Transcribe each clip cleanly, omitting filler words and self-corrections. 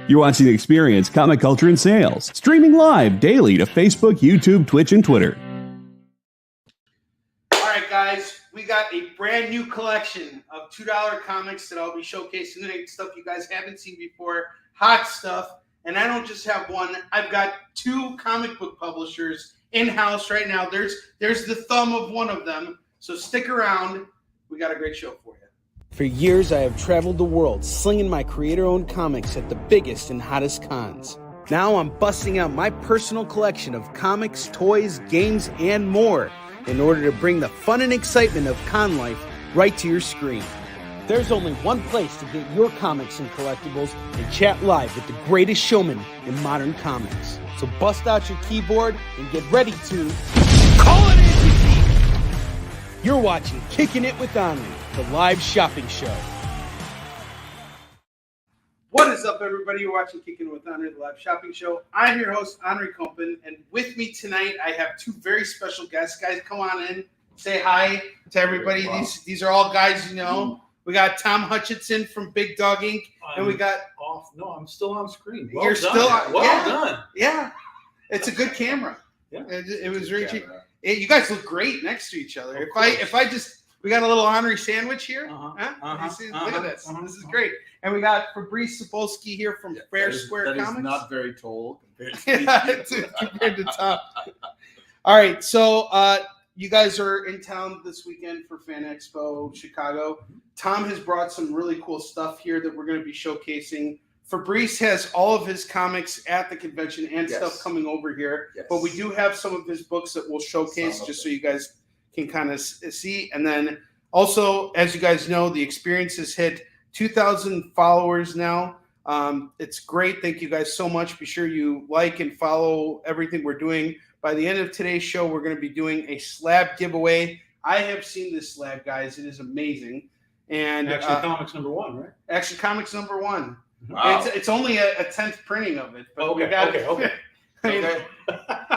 You're watching Experience Comic Culture and Sales, streaming live daily to Facebook, YouTube, Twitch, and Twitter. All right, guys, we got a brand new collection of $2 comics that I'll be showcasing tonight. Stuff you guys haven't seen before, hot stuff. And I don't just have one. I've got two comic book publishers in-house right now. There's the thumb of one of them. So stick around. We got a great show for you. For years, I have traveled the world slinging my creator-owned comics at the biggest and hottest cons. Now I'm busting out my personal collection of comics, toys, games, and more in order to bring the fun and excitement of con life right to your screen. There's only one place to get your comics and collectibles and chat live with the greatest showman in modern comics. So bust out your keyboard and get ready to call it in! You're watching Kickin It With Onrie, the live shopping show. What is up, everybody? You're watching Kickin It With Onrie, the live shopping show. I'm your host, Onrie Kompen, and with me tonight, I have two very special guests. Guys, come on in. Say hi to everybody. Wow. These are all guys you know. We got Tom Hutchinson from Big Dog Inc. And we got off. No, I'm still on screen. You're still on. Well done. Yeah, it's a good camera. Yeah, it was really cheap. You guys look great next to each other. We got a little Onrie sandwich here. Look at this. This is great. And we got Fabrice Sapolsky here from Fair Square Comics. That is not very tall compared to Tom. All right, so you guys are in town this weekend for Fan Expo Chicago. Tom has brought some really cool stuff here that we're going to be showcasing. Fabrice has all of his comics at the convention and stuff coming over here. Yes. But we do have some of his books that we'll showcase just so you guys can kind of see. And then also, as you guys know, the experience has hit 2,000 followers now. It's great. Thank you guys so much. Be sure you like and follow everything we're doing. By the end of today's show, we're going to be doing a slab giveaway. I have seen this slab, guys. It is amazing. And Action Comics #1, right? Action Comics #1. Wow. It's only a 10th printing of it. But okay. I mean,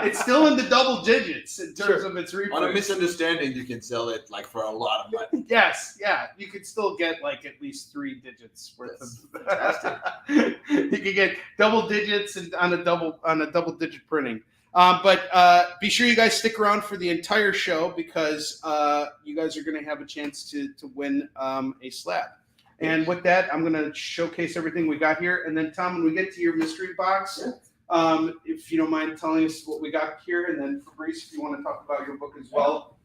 it's still in the double digits in terms of its reprint. On a misunderstanding, you can sell it like for a lot of money. Yes, yeah. You could still get like at least 3 digits worth of fantastic. You could get double digits and on a double digit printing. But be sure you guys stick around for the entire show because you guys are going to have a chance to win a slab. And with that, I'm going to showcase everything we got here. And then, Tom, when we get to your mystery box, if you don't mind telling us what we got here. And then, Fabrice, if you want to talk about your book as well.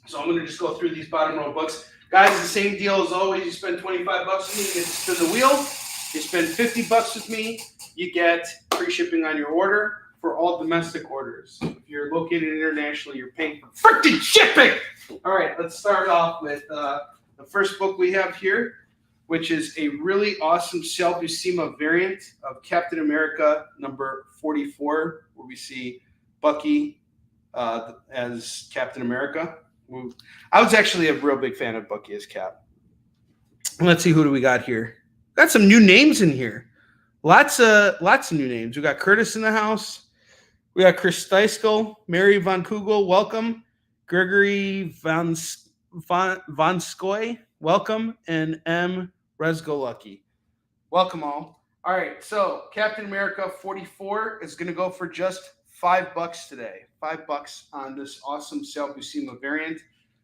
So I'm going to just go through these bottom row books. Guys, the same deal as always. You spend $25 with me, you get to spin the wheel. You spend $50 with me, you get free shipping on your order for all domestic orders. If you're located internationally, you're paying for freaking shipping. All right, let's start off with the first book we have here, which is a really awesome Sal Buscema variant of Captain America #44, where we see Bucky as Captain America. I was actually a real big fan of Bucky as Cap. Let's see, who do we got here? Got some new names in here. Lots of new names. We got Curtis in the house. We got Chris Steiskell, Mary Von Kugel, welcome. Gregory Von Skoy, welcome. And M. Resgolucky. Welcome all. All right, so Captain America 44 is going to go for just $5 today. $5 on this awesome Sal Buscema variant.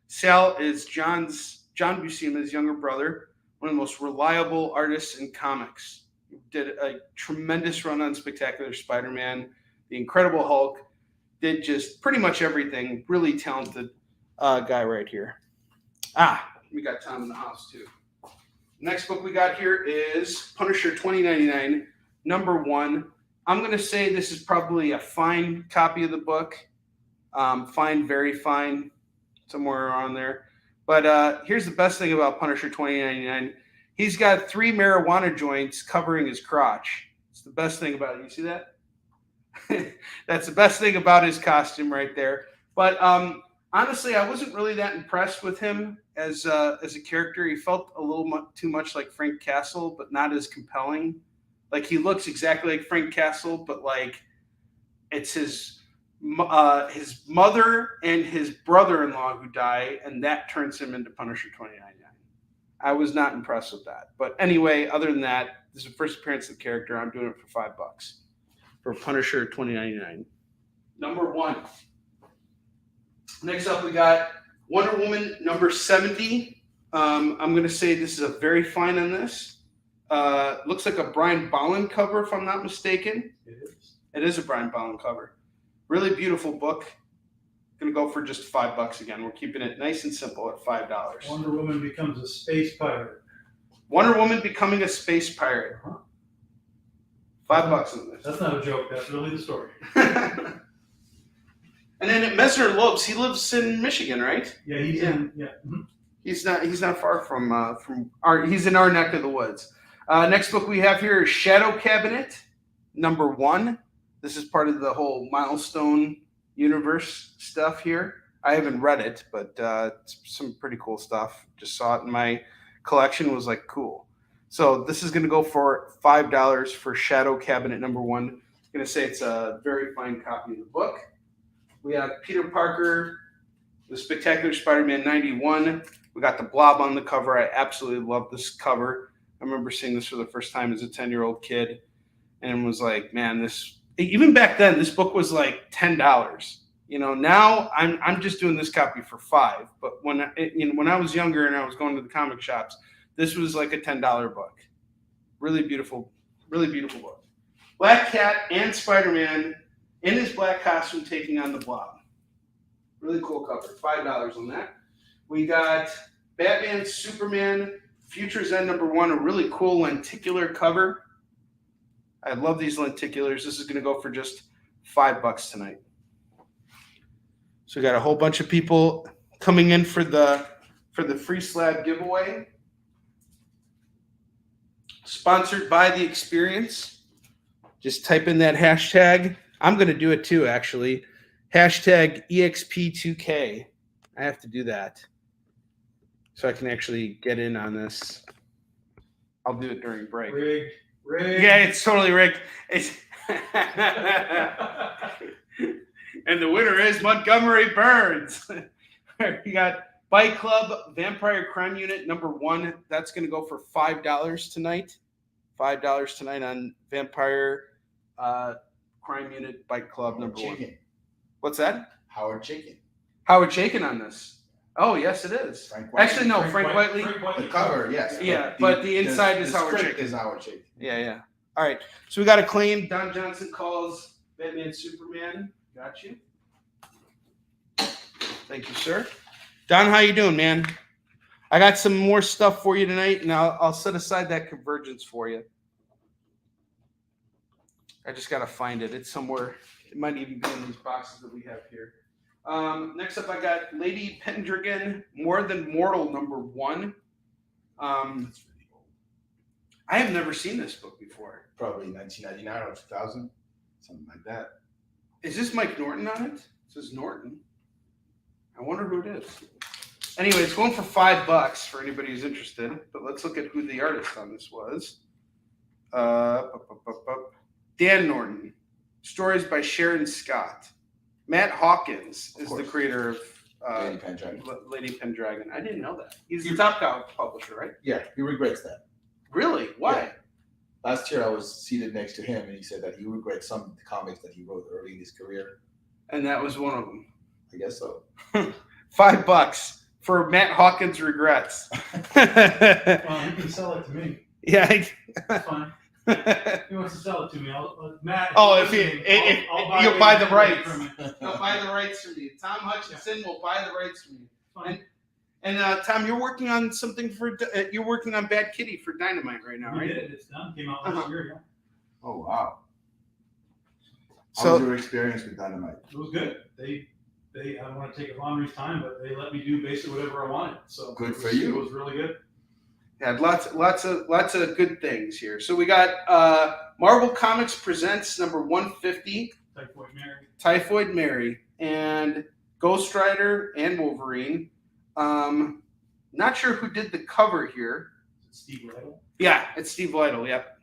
Sal is John Buscema's younger brother, one of the most reliable artists in comics. He did a tremendous run on Spectacular Spider-Man, The Incredible Hulk, did just pretty much everything. Really talented guy right here. We got Tom in the house too. Next book we got here is Punisher 2099, #1. I'm going to say this is probably a fine copy of the book. Fine, very fine, somewhere around there. But here's the best thing about Punisher 2099. He's got 3 marijuana joints covering his crotch. It's the best thing about it. You see that? That's the best thing about his costume right there. But honestly, I wasn't really that impressed with him as a character. He felt a little too much like Frank Castle, but not as compelling. Like, he looks exactly like Frank Castle, but like it's his mother and his brother-in-law who die, and that turns him into Punisher 2099. I was not impressed with that. But anyway, other than that, this is the first appearance of the character. I'm doing it for $5 for Punisher 2099. Number 1. Next up, we got Wonder Woman number 70. I'm going to say this is a very fine on this. Looks like a Brian Bolland cover, if I'm not mistaken. It is. It is a Brian Bolland cover. Really beautiful book. Going to go for just $5 again. We're keeping it nice and simple at $5. Wonder Woman becomes a space pirate. Wonder Woman becoming a space pirate. Uh-huh. $5 on this. That's not a joke. That's really the story. And then at Mesner Lopes, he lives in Michigan, right? Yeah, he's in. Yeah. Mm-hmm. He's not far from our. He's in our neck of the woods. Next book we have here is Shadow Cabinet, number 1. This is part of the whole Milestone universe stuff here. I haven't read it, but it's some pretty cool stuff. Just saw it in my collection. Was like cool. So this is going to go for $5 for Shadow Cabinet number 1. I'm going to say it's a very fine copy of the book. We have Peter Parker, The Spectacular Spider-Man 91. We got the Blob on the cover. I absolutely love this cover. I remember seeing this for the first time as a 10-year-old kid and was like, man, this, even back then, this book was like $10. You know, now I'm just doing this copy for $5. But when I was younger and I was going to the comic shops, this was like a $10 book. Really beautiful book. Black Cat and Spider-Man in his black costume taking on the Blob. Really cool cover. $5 on that. We got Batman, Superman, Future's End number 1, a really cool lenticular cover. I love these lenticulars. This is going to go for just $5 tonight. So we got a whole bunch of people coming in for the free slab giveaway. Sponsored by The Experience. Just type in that hashtag. I'm going to do it too, actually. Hashtag EXP2K. I have to do that so I can actually get in on this. I'll do it during break. Rigged. Yeah, it's totally rigged. And the winner is Montgomery Burns. We got Bike Club Vampire Crime Unit number 1. That's going to go for $5 tonight. $5 tonight on Vampire Crime Unit Bike Club number 1. What's that? Howard Chicken. Howard Chaykin on this. Oh, yes, it is. Frank Whiteley. Actually, no, Frank Whiteley. The cover, yes. Yeah, but the inside is Howard script Chaykin. is Howard Chaykin. Yeah. All right. So we got a claim. Don Johnson calls Batman Superman. Got you. Thank you, sir. Don, how you doing, man? I got some more stuff for you tonight, and I'll set aside that Convergence for you. I just got to find it. It's somewhere. It might even be in these boxes that we have here. Next up, I got Lady Pendragon, More Than Mortal, number 1. I have never seen this book before. Probably 1999 or 2000, something like that. Is this Mike Norton on it? It says Norton. I wonder who it is. Anyway, it's going for $5 for anybody who's interested. But let's look at who the artist on this was. Dan Norton. Stories by Sharon Scott. Matt Hawkins is the creator of Lady Pendragon. Lady Pendragon. I didn't know that. He's the Top Cow publisher, right? Yeah, he regrets that. Really? Why? Yeah. Last year I was seated next to him, and he said that he regrets some of the comics that he wrote early in his career. And that was one of them. I guess so. $5 for Matt Hawkins regrets. Well, he can sell it to me. Yeah. That's fine. He wants to sell it to me. Matt. Oh, if I'll you'll buy the rights. from you. He'll buy the rights from you. Tom Hutchinson will buy the rights from you. Fine. And Tom, you're working on something for you're working on Bad Kitty for Dynamite right now, We right? did it. It's done. Came out last year. Yeah. Oh, wow. How So was your experience with Dynamite? It was good. They I don't want to take Onrie's time, but they let me do basically whatever I wanted. So Good it for was- you. It was really good. yeah, lots of good things here. So we got Marvel Comics Presents number 150, Typhoid Mary. Typhoid Mary, and Ghost Rider and Wolverine. Not sure who did the cover here. Steve Lytle. Yeah, it's Steve Lytle. Yep.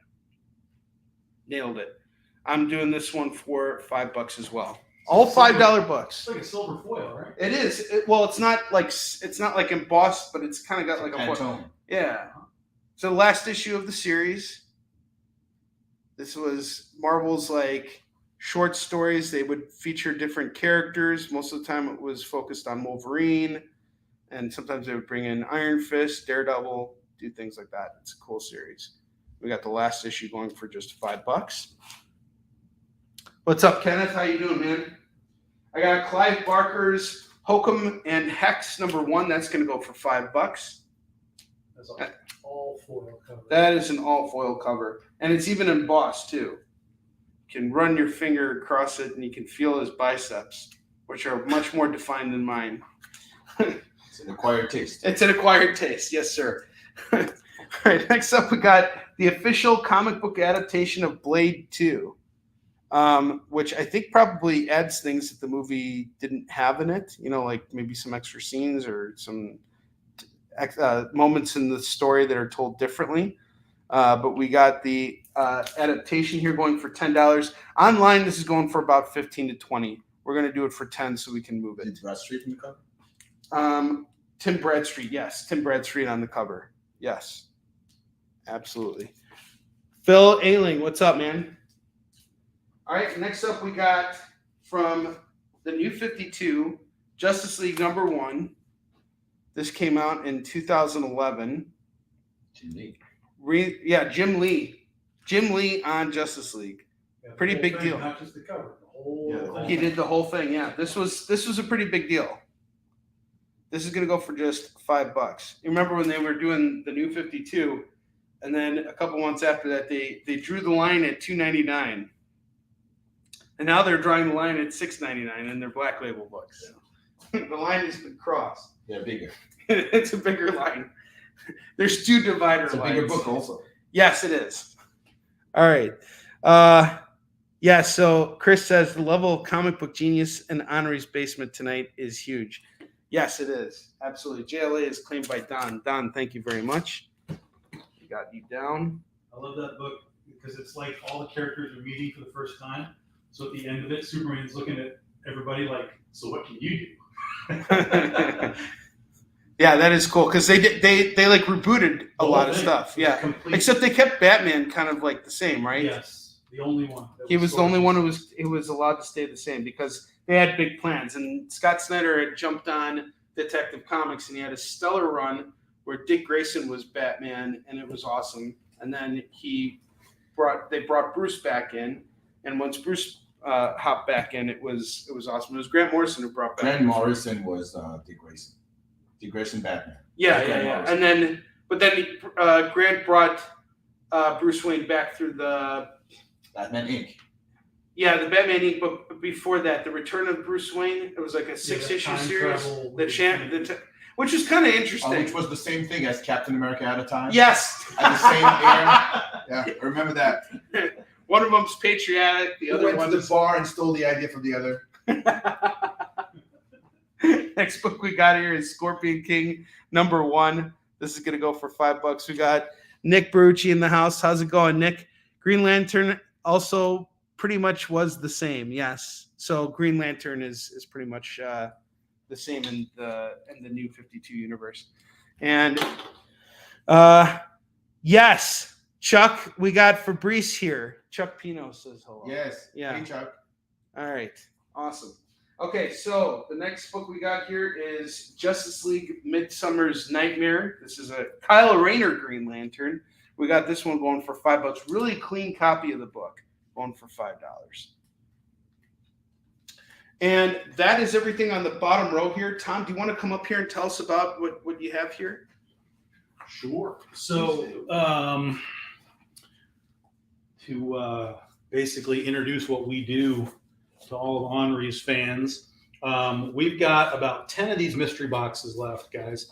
Nailed it. I'm doing this one for $5 as well. All $5 books. It's like a silver foil, right? It is. Well, it's not like embossed, but it's kind of got like a foil. Pantone. Yeah. So the last issue of the series. This was Marvel's like short stories. They would feature different characters. Most of the time, it was focused on Wolverine, and sometimes they would bring in Iron Fist, Daredevil, do things like that. It's a cool series. We got the last issue going for just $5. What's up, Kenneth? How you doing, man? I got Clive Barker's Hokum and Hex #1. That's going to go for $5. That's all foil cover. That is an all foil cover, and it's even embossed too. You can run your finger across it, and you can feel his biceps, which are much more defined than mine. It's an acquired taste. It's an acquired taste, yes, sir. All right, next up we got the official comic book adaptation of Blade 2, which I think probably adds things that the movie didn't have in it. You know, like maybe some extra scenes or some moments in the story that are told differently. But we got the adaptation here going for $10. Online, this is going for about 15 to 20. We're going to do it for 10 so we can move it. Is Bradstreet in the cover? Tim Bradstreet, yes. Tim Bradstreet on the cover. Yes. Absolutely. Phil Ailing, what's up, man? All right, next up we got from the New 52, Justice League #1. This came out in 2011. Jim Lee. Jim Lee. Jim Lee on Justice League. Yeah, the Pretty whole big thing, deal. Not just the cover, the whole thing. He did the whole thing, yeah. This was a pretty big deal. This is going to go for just $5. You remember when they were doing the New 52, and then a couple months after that, they drew the line at $2.99, and now they're drawing the line at $6.99 in their Black Label books. Yeah. The line has been crossed. They're bigger. It's a bigger line. There's 2 divider lines. It's a bigger book also. Yes, it is. All right. Yeah, so Chris says the level of comic book genius in Onrie's basement tonight is huge. Yes, it is. Absolutely. JLA is claimed by Don. Don, thank you very much. We got you down. I love that book because it's like all the characters are meeting for the first time. So at the end of it, Superman's looking at everybody like, so what can you do? Yeah, that is cool because they like rebooted a lot of stuff. Yeah, except they kept Batman kind of like the same, right? Yes, the only one. He was the only one who was allowed to stay the same because they had big plans. And Scott Snyder had jumped on Detective Comics and he had a stellar run where Dick Grayson was Batman and it was awesome. And then they brought Bruce back in, and once Bruce hopped back in, it was awesome. It was Grant Morrison who brought back. Grant Morrison was Dick Grayson. Dick Grayson Batman. Yeah. And then Grant brought Bruce Wayne back through the Batman Inc. Yeah, the Batman Inc. But before that, the Return of Bruce Wayne. It was like a 6-issue series. Which was kind of interesting. Which was the same thing as Captain America at a time. Yes. At the same era. Yeah, I remember that. One of them's patriotic. The other went to the bar and stole the idea from the other. Next book we got here is Scorpion King #1. This is going to go for $5. We got Nick Barucci in the house. How's it going, Nick? Green Lantern also pretty much was the same. Yes. So Green Lantern is pretty much the same in the New 52 universe. And yes, Chuck, we got Fabrice here. Chuck Pino says hello. Yes. Yeah. Hey, Chuck. All right. Awesome. Okay, so the next book we got here is Justice League Midsummer's Nightmare. This is a Kyle Rayner Green Lantern. We got this one going for $5. Really clean copy of the book, going for $5. And that is everything on the bottom row here. Tom, do you want to come up here and tell us about what you have here? Sure. So to basically introduce what we do to all of Onrie's fans, we've got about 10 of these mystery boxes left, guys.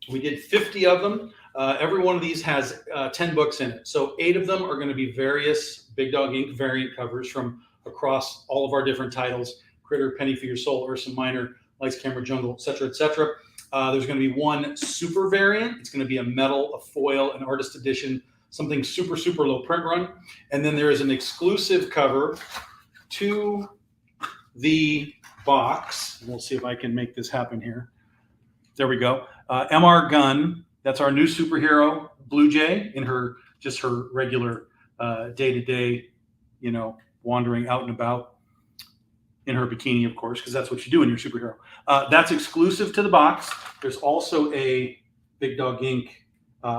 We did 50 of them. Every one of these has 10 books in it. So 8 of them are going to be various Big Dog Ink variant covers from across all of our different titles: Critter, Penny for Your Soul, Ursa Minor, Lights, Camera, Jungle, etc., etc. There's going to be one super variant. It's going to be a metal, a foil, an artist edition, something super, super low print run. And then there is an exclusive cover, 2 the box. We'll see if I can make this happen here. There we go. MR Gunn. That's our new superhero, Blue Jay, in her regular day-to-day, wandering out and about in her bikini, of course, because that's what you do in your superhero. That's exclusive to the box. There's also a Big Dog Inc.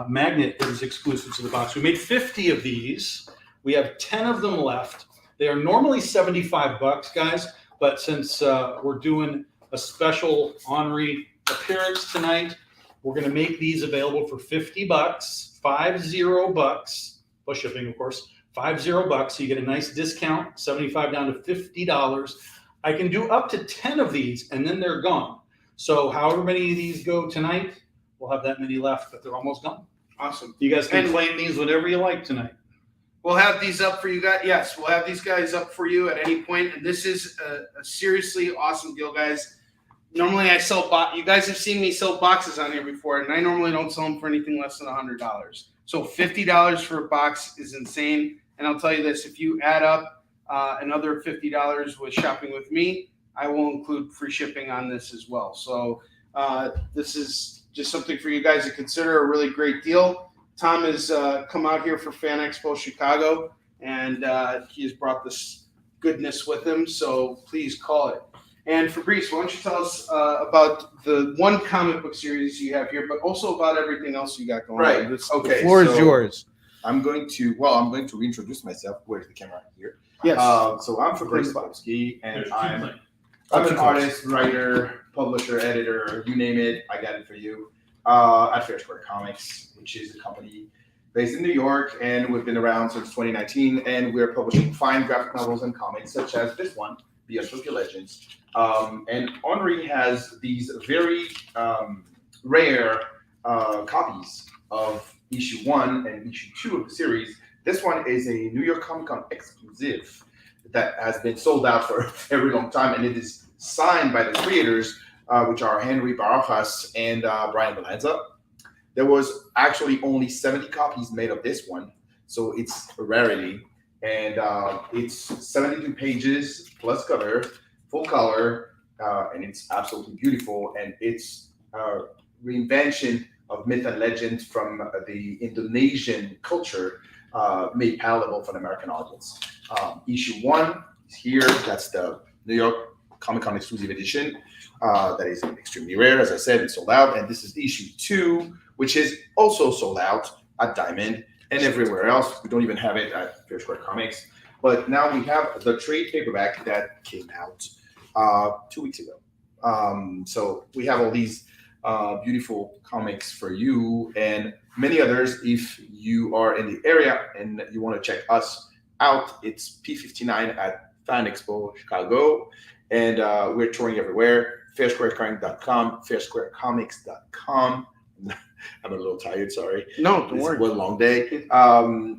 Magnet that is exclusive to the box. We made 50 of these. We have 10 of them left. They are normally $75, guys, but since we're doing a special Onrie appearance tonight, we're going to make these available for $50, $50 plus shipping, of course. $50, so you get a nice discount, 75 down to $50. I can do up to 10 of these, and then they're gone. So however many of these go tonight, we'll have that many left, but they're almost gone. Awesome. You guys can claim these whenever you like tonight. We'll have these up for you guys. Yes, we'll have these guys up for you at any point. And this is a seriously awesome deal, guys. Normally I sell you guys have seen me sell boxes on here before, and I normally don't sell them for anything less than $100. So $50 for a box is insane. And I'll tell you this, if you add up another $50 with shopping with me, I will include free shipping on this as well. So this is just something for you guys to consider, a really great deal. Tom has come out here for Fan Expo Chicago, and he has brought this goodness with him. So please call it. And Fabrice, why don't you tell us about the one comic book series you have here, but also about everything else you got going on. Okay. The floor is yours. I'm going to reintroduce myself. Where's the camera? Here. Yes. So I'm Fabrice Babsky, and I'm an artist, writer, publisher, editor, you name it, I got it for you. At Fair Square Comics, which is a company based in New York, and we've been around since 2019, and we're publishing fine graphic novels and comics such as this one, Beyond Tokyo Legends. And Onrie has these very rare copies of issue 1 and issue 2 of the series. This one is a New York Comic Con exclusive that has been sold out for a very long time, and it is signed by the creators, which are Henry Barajas and Brian Balanza. There was actually only 70 copies made of this one, so it's a rarity. And it's 72 pages plus cover, full color, and it's absolutely beautiful. And it's a reinvention of myth and legend from the Indonesian culture, made palatable for an American audience. Issue 1 is here. That's the New York Comic Con exclusive edition. That is extremely rare. As I said, it's sold out. And this is issue 2, which is also sold out at Diamond and everywhere else. We don't even have it at Fair Square Comics. But now we have the trade paperback that came out 2 weeks ago. So we have all these beautiful comics for you and many others. If you are in the area and you want to check us out, it's P59 at Fan Expo Chicago. And we're touring everywhere. FairSquareComics.com, FairSquareComics.com. I'm a little tired, sorry. No, don't worry. It was a long day.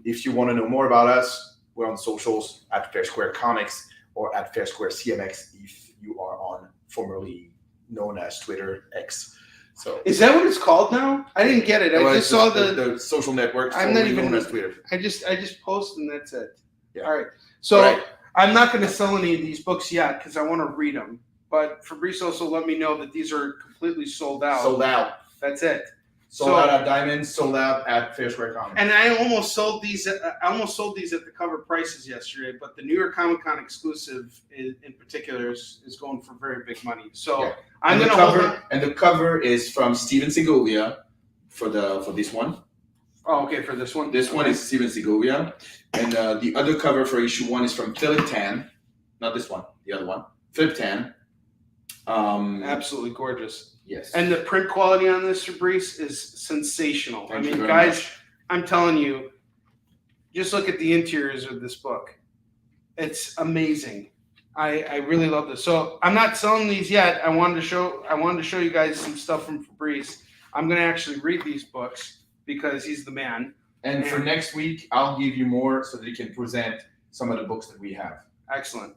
If you want to know more about us, we're on socials at Fair Square Comics or at Fair Square CMX if you are on formerly known as Twitter X. So is that what it's called now? I didn't get it. I just saw the social network. I'm not even known as Twitter. I just post and that's it. Yeah. All right. So I'm not going to sell any of these books yet because I want to read them. But Fabrice also let me know that these are completely sold out. Sold out. That's it. Sold out at Diamond, sold out at Fair Square Comics. And I almost sold these. At the cover prices yesterday. But the New York Comic Con exclusive, in particular, is going for very big money. So I'm going to hold on. And the cover is from Steven Segovia for this one. Oh, okay, for this one. This one is Steven Segovia, and the other cover for issue 1 is from Philip Tan. Not this one, the other one. Philip Tan. Absolutely gorgeous. Yes. And the print quality on this, Fabrice, is sensational. Thank you I mean, very guys, much. I'm telling you, just look at the interiors of this book. It's amazing. I really love this. So I'm not selling these yet. I wanted to show you guys some stuff from Fabrice. I'm going to actually read these books because he's the man. And for next week, I'll give you more so that you can present some of the books that we have. Excellent.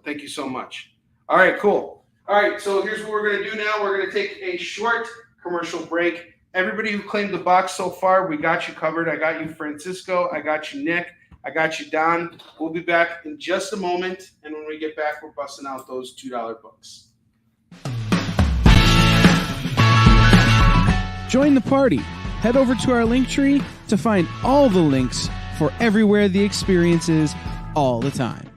Thank you so much. All right, cool. All right, so here's what we're going to do now. We're going to take a short commercial break. Everybody who claimed the box so far, we got you covered. I got you, Francisco. I got you, Nick. I got you, Don. We'll be back in just a moment. And when we get back, we're busting out those $2 books. Join the party. Head over to our link tree to find all the links for everywhere the experience is all the time.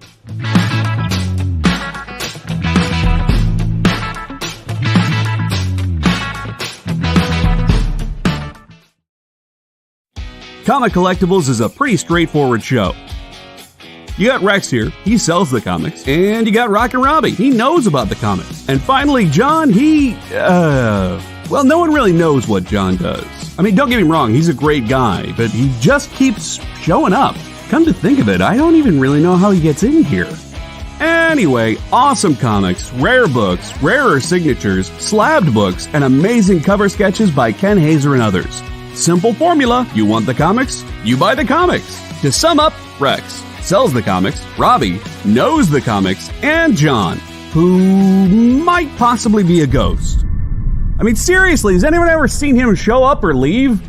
Comic Collectibles is a pretty straightforward show. You got Rex here, he sells the comics, and you got Rockin' Robbie, he knows about the comics. And finally, John, well, no one really knows what John does. I mean, don't get me wrong, he's a great guy, but he just keeps showing up. Come to think of it, I don't even really know how he gets in here. Anyway, awesome comics, rare books, rarer signatures, slabbed books, and amazing cover sketches by Ken Hazer and others. Simple formula, you want the comics, you buy the comics. To sum up, Rex sells the comics, Robbie knows the comics, and John, who might possibly be a ghost. I mean, seriously, has anyone ever seen him show up or leave?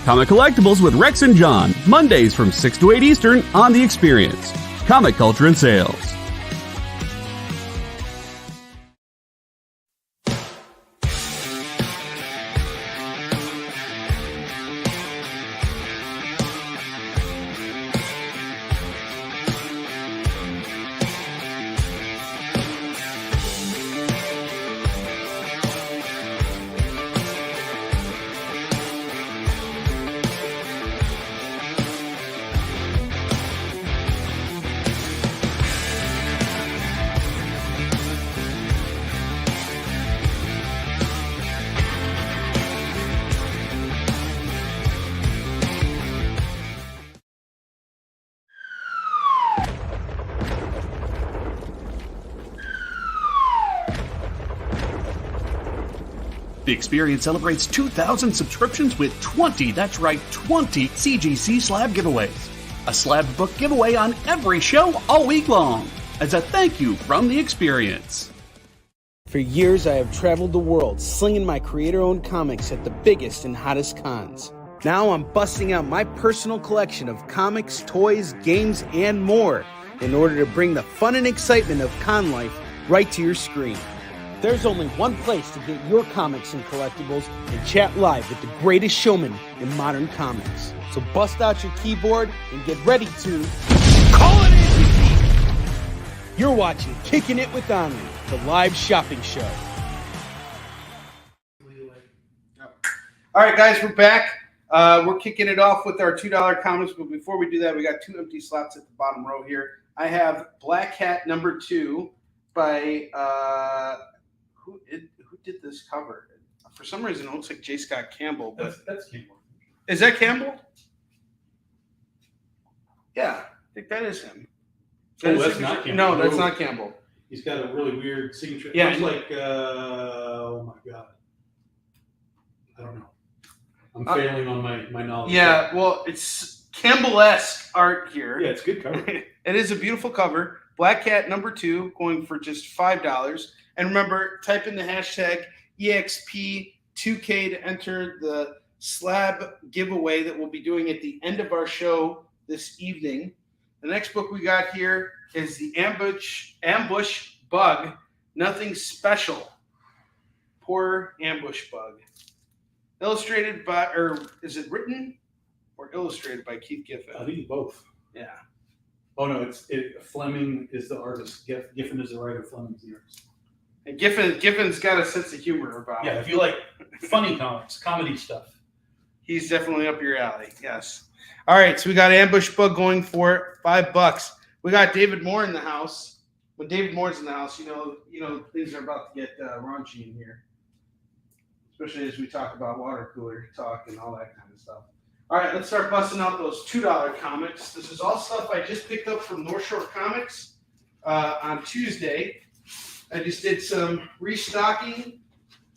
Comic Collectibles with Rex and John, Mondays from 6 to 8 Eastern on The Experience. Comic Culture and Sales. The Experience celebrates 2,000 subscriptions with 20, that's right, 20 CGC slab giveaways. A slab book giveaway on every show all week long. As a thank you from The Experience. For years, I have traveled the world slinging my creator-owned comics at the biggest and hottest cons. Now I'm busting out my personal collection of comics, toys, games, and more in order to bring the fun and excitement of con life right to your screen. There's only one place to get your comics and collectibles and chat live with the greatest showman in modern comics. So bust out your keyboard and get ready to call it in! You're watching Kickin' It With Onrie, the live shopping show. All right, guys, we're back. We're kicking it off with our $2 comics, but before we do that, we got 2 empty slots at the bottom row here. I have Black Hat #2 by who did this cover? For some reason, it looks like J. Scott Campbell. But That's Campbell. Is that Campbell? Yeah, I think that is him. That's not Campbell. No, that's not Campbell. He's got a really weird signature. Yeah. It looks like, oh my God. I don't know. I'm failing on my knowledge. Yeah, well, it's Campbell-esque art here. Yeah, it's good cover. It is a beautiful cover. Black Cat #2 going for just $5. And remember, type in the hashtag EXP2K to enter the slab giveaway that we'll be doing at the end of our show this evening. The next book we got here is The Ambush Bug, Nothing Special. Poor Ambush Bug. Illustrated by, or is it written or illustrated by Keith Giffen? I think both. Yeah. Oh no, Fleming is the artist. Giffen is the writer. Fleming's the artist. And Giffen's got a sense of humor about Yeah, it. if you like funny comics, comedy stuff. He's definitely up your alley. Yes. All right, so we got Ambush Bug going for $5. We got David Moore in the house. When David Moore's in the house, you know things are about to get raunchy in here, especially as we talk about water cooler talk and all that kind of stuff. All right, let's start busting out those $2 comics. This is all stuff I just picked up from North Shore Comics on Tuesday. I just did some restocking.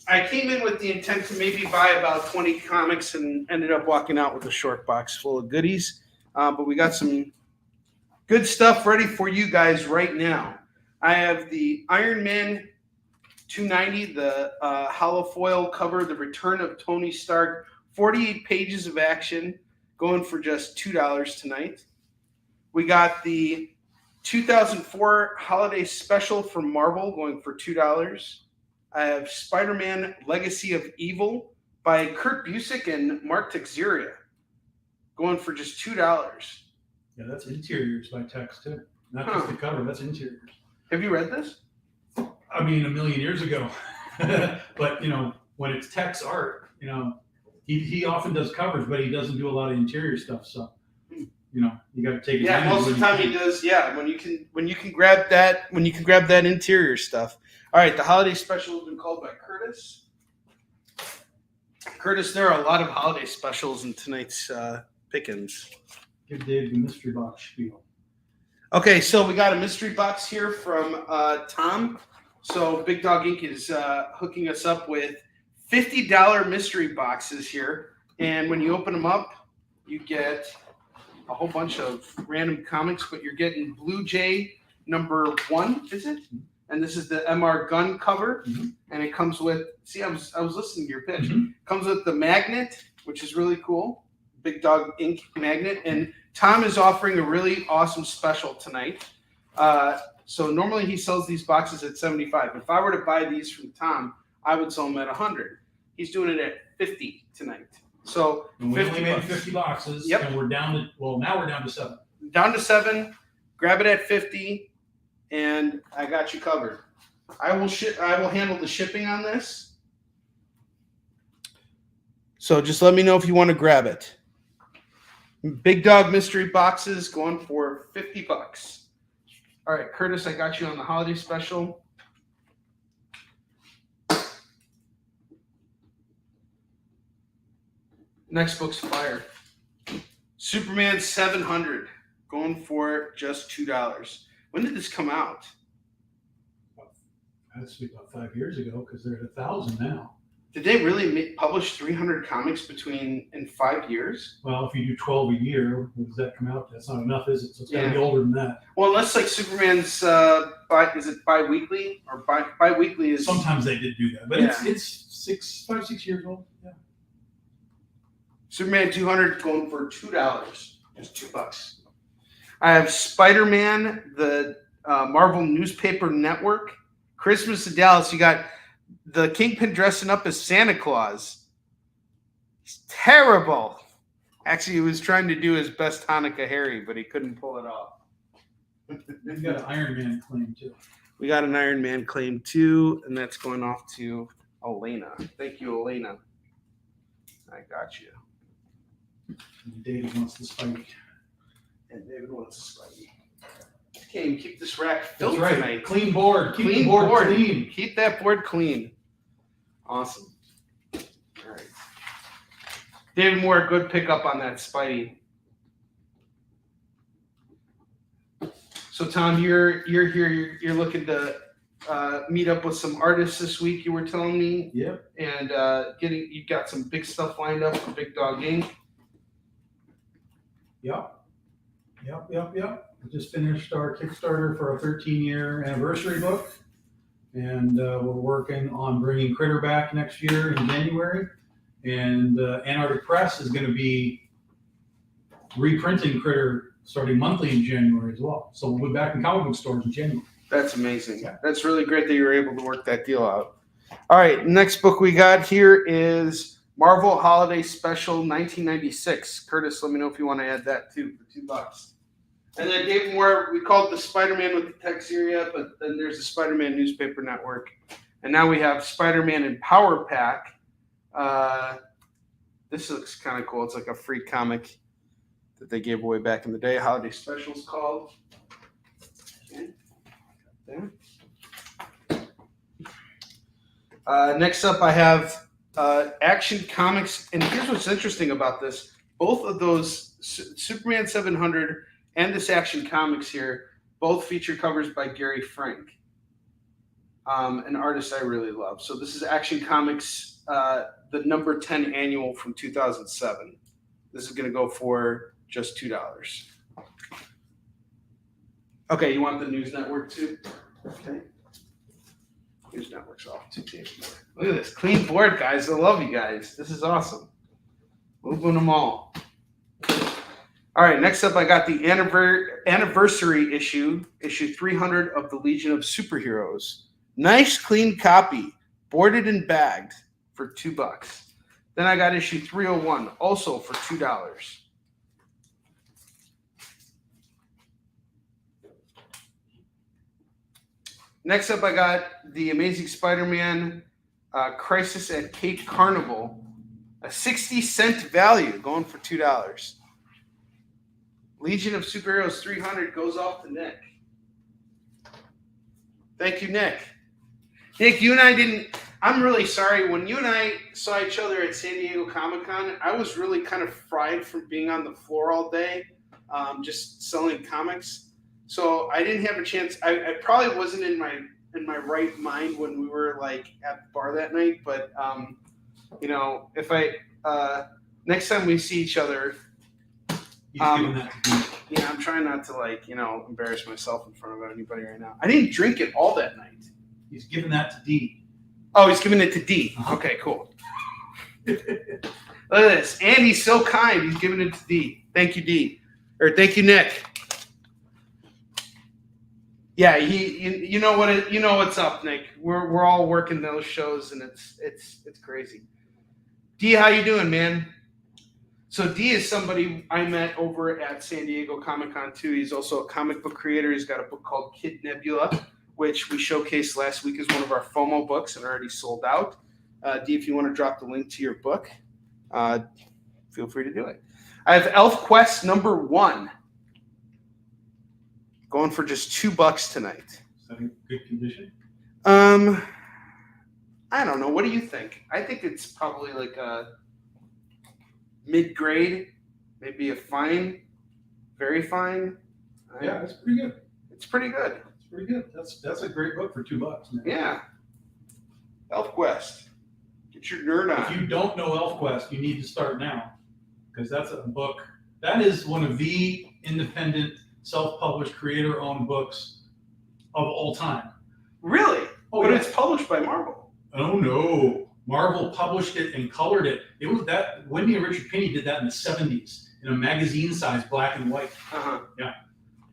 I came in with the intent to maybe buy about 20 comics and ended up walking out with a short box full of goodies. But we got some good stuff ready for you guys right now. I have the Iron Man 290, the hollow foil cover, The Return of Tony Stark, 48 pages of action, going for just $2 tonight. We got the 2004 holiday special from Marvel going for $2. I have Spider-Man Legacy of Evil by Kurt Busiek and Mark Texeira going for just $2. Yeah, that's interiors by Tex too. Not just the cover, that's interiors. Have you read this? I mean, a million years ago. But, you know, when it's Tex art, you know, he often does covers, but he doesn't do a lot of interior stuff. So, you know, you got to take it. Yeah, most of the time he does. Yeah, when you can grab that interior stuff. All right, the holiday special has been called by Curtis. Curtis, there are a lot of holiday specials in tonight's pickings. Give Dave the mystery box spiel. Okay, so we got a mystery box here from Tom. So Big Dog Inc. is hooking us up with $50 mystery boxes here. And when you open them up, you get a whole bunch of random comics, but you're getting Blue Jay #1, is it? And this is the MR Gun cover. Mm-hmm. And it comes with, see, I was listening to your pitch. Mm-hmm. Comes with the magnet, which is really cool. Big Dog Inc. magnet. And Tom is offering a really awesome special tonight. So normally he sells these boxes at $75. If I were to buy these from Tom, I would sell them at $100. He's doing it at $50 tonight. So and we only made 50 boxes. Yep. And we're down to, well, now we're down to 7. Down to 7. Grab it at $50, and I got you covered. I will handle the shipping on this. So just let me know if you want to grab it. Big Dog mystery boxes going for $50. All right, Curtis, I got you on the holiday special. Next book's fire. Superman 700 going for just $2. When did this come out? That's about 5 years ago because they're at 1,000 now. Did they really publish 300 comics in 5 years? Well, if you do 12 a year, when does that come out? That's not enough, is it? So it's got to be older than that. Well, unless like Superman's, is it bi-weekly? Or bi-weekly is... Sometimes they did do that, but it's 5, 6 years old. Yeah. Superman 200 going for $2. Just $2. I have Spider-Man, the Marvel Newspaper Network. Christmas in Dallas. You got the Kingpin dressing up as Santa Claus. It's terrible. Actually, he was trying to do his best Hanukkah Harry, but he couldn't pull it off. We got an Iron Man claim, too. We got an Iron Man claim, too, and that's going off to Elena. Thank you, Elena. I got you. And David wants the Spidey. And David wants the Spidey. Can't even keep this rack filled That's right. tonight. Clean board. Keep the board clean. Keep that board clean. Awesome. All right. David Moore, good pickup on that Spidey. So Tom, you're here. You're looking to meet up with some artists this week. You were telling me. Yep. And you've got some big stuff lined up for Big Dog Inc. Yep. We just finished our Kickstarter for our 13-year anniversary book, and we're working on bringing Critter back next year in January. And Antarctic Press is going to be reprinting Critter starting monthly in January as well. So we'll be back in comic book stores in January. That's amazing. Yeah. That's really great that you were able to work that deal out. All right, next book we got here is Marvel Holiday Special 1996. Curtis, let me know if you want to add that too for $2. And then Dave Moore, we called the Spider-Man with the text area, but then there's the Spider-Man Newspaper Network. And now we have Spider-Man in Power Pack. This looks kind of cool. It's like a free comic that they gave away back in the day. Holiday Specials called. Okay. There. Next up, I have Action Comics. And here's what's interesting about this. Both of those, Superman 700 and this Action Comics here, both feature covers by Gary Frank, an artist I really love. So this is Action Comics, the number 10 annual from 2007. This is going to go for just $2. Okay, you want the News Network too? Okay. News Network's off too. Look at this clean board, guys. I love you guys. This is awesome. Moving them all. All right, next up, I got the anniversary issue 300 of the Legion of Superheroes. Nice, clean copy, boarded and bagged for $2. Then I got issue 301, also for $2. Next up, I got the Amazing Spider-Man Crisis at Cape Carnival, a 60-cent value, going for $2. Legion of Superheroes 300 goes off to Nick. Thank you, Nick. Nick, you and I didn't. I'm really sorry. When you and I saw each other at San Diego Comic-Con, I was really kind of fried from being on the floor all day, just selling comics. So I didn't have a chance. I probably wasn't in my right mind when we were like at the bar that night. But if I next time we see each other. Yeah, I'm trying not to embarrass myself in front of anybody right now. I didn't drink it all that night. He's giving that to D. Oh, he's giving it to D. Okay, cool. Look at this. And he's so kind. He's giving it to D. Thank you, D. Or thank you, Nick. Yeah, you know what's up, Nick. We're all working those shows, and it's crazy. D, how you doing, man? So D is somebody I met over at San Diego Comic-Con too. He's also a comic book creator. He's got a book called Kid Nebula, which we showcased last week as one of our FOMO books and already sold out. D, if you want to drop the link to your book, feel free to do it. I have Elf Quest #1 going for just $2 tonight. Is that in good condition? I don't know. What do you think? I think it's probably like a mid-grade, maybe a fine, very fine. Yeah, it's pretty good. It's pretty good. It's pretty good. That's a great book for $2, man. Yeah. Elf Quest. Get your nerd on. If you don't know Elf Quest, you need to start now, because that's a book. That is one of the independent, self-published, creator-owned books of all time. Really? Oh, but yeah. it's published by Marvel. Oh no. Marvel published it and colored it. It was that Wendy and Richard Pinney did that in the 70s in a magazine size, black and white. Yeah.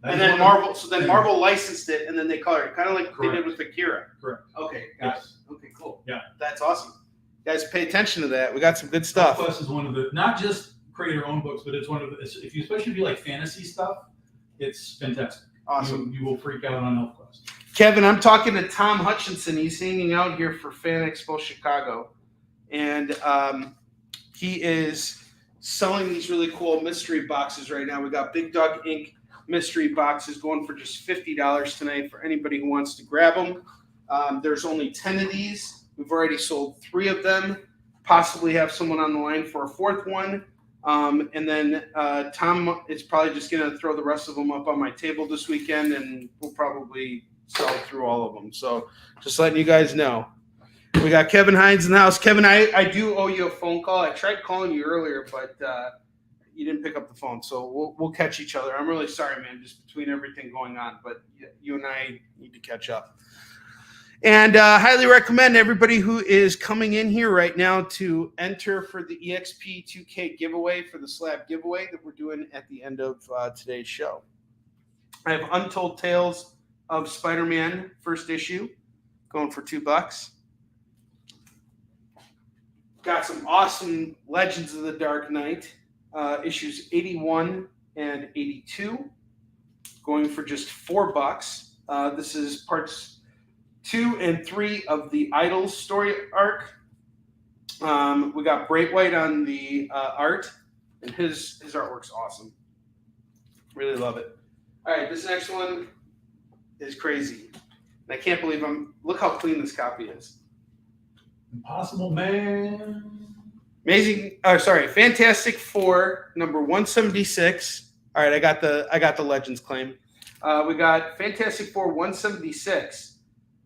And then Marvel licensed it and then they colored it, kind of like they did with Akira. Correct. Okay, got it. Okay, cool. Yeah. That's awesome. You guys pay attention to that. We got some good stuff. Elf Quest is one of the, not just creator-owned books, but it's one of the, especially if you like fantasy stuff, it's fantastic. Awesome. You will freak out on Elf Quest. Kevin, I'm talking to Tom Hutchinson. He's hanging out here for Fan Expo Chicago. And he is selling these really cool mystery boxes right now. We got Big Dog Inc. mystery boxes going for just $50 tonight for anybody who wants to grab them. There's only 10 of these. We've already sold 3 of them. Possibly have someone on the line for a 4th one. And then Tom is probably just going to throw the rest of them up on my table this weekend, and we'll probably sell through all of them. So just letting you guys know. We got Kevin Hines in the house. Kevin, I do owe you a phone call. I tried calling you earlier, but you didn't pick up the phone. So we'll catch each other. I'm really sorry, man, just between everything going on. But you and I need to catch up. And highly recommend everybody who is coming in here right now to enter for the EXP 2K giveaway, for the slab giveaway that we're doing at the end of today's show. I have Untold Tales of Spider-Man first issue going for $2. Got some awesome Legends of the Dark Knight issues 81 and 82 going for just $4. This is parts 2 and 3 of the Idols story arc. We got Bright White on the art, and his artwork's awesome. Really love it. All right, this next one is crazy. And I can't believe look how clean this copy is. Impossible Man. Fantastic Four number 176. All right, I got the Legends claim. We got Fantastic Four 176.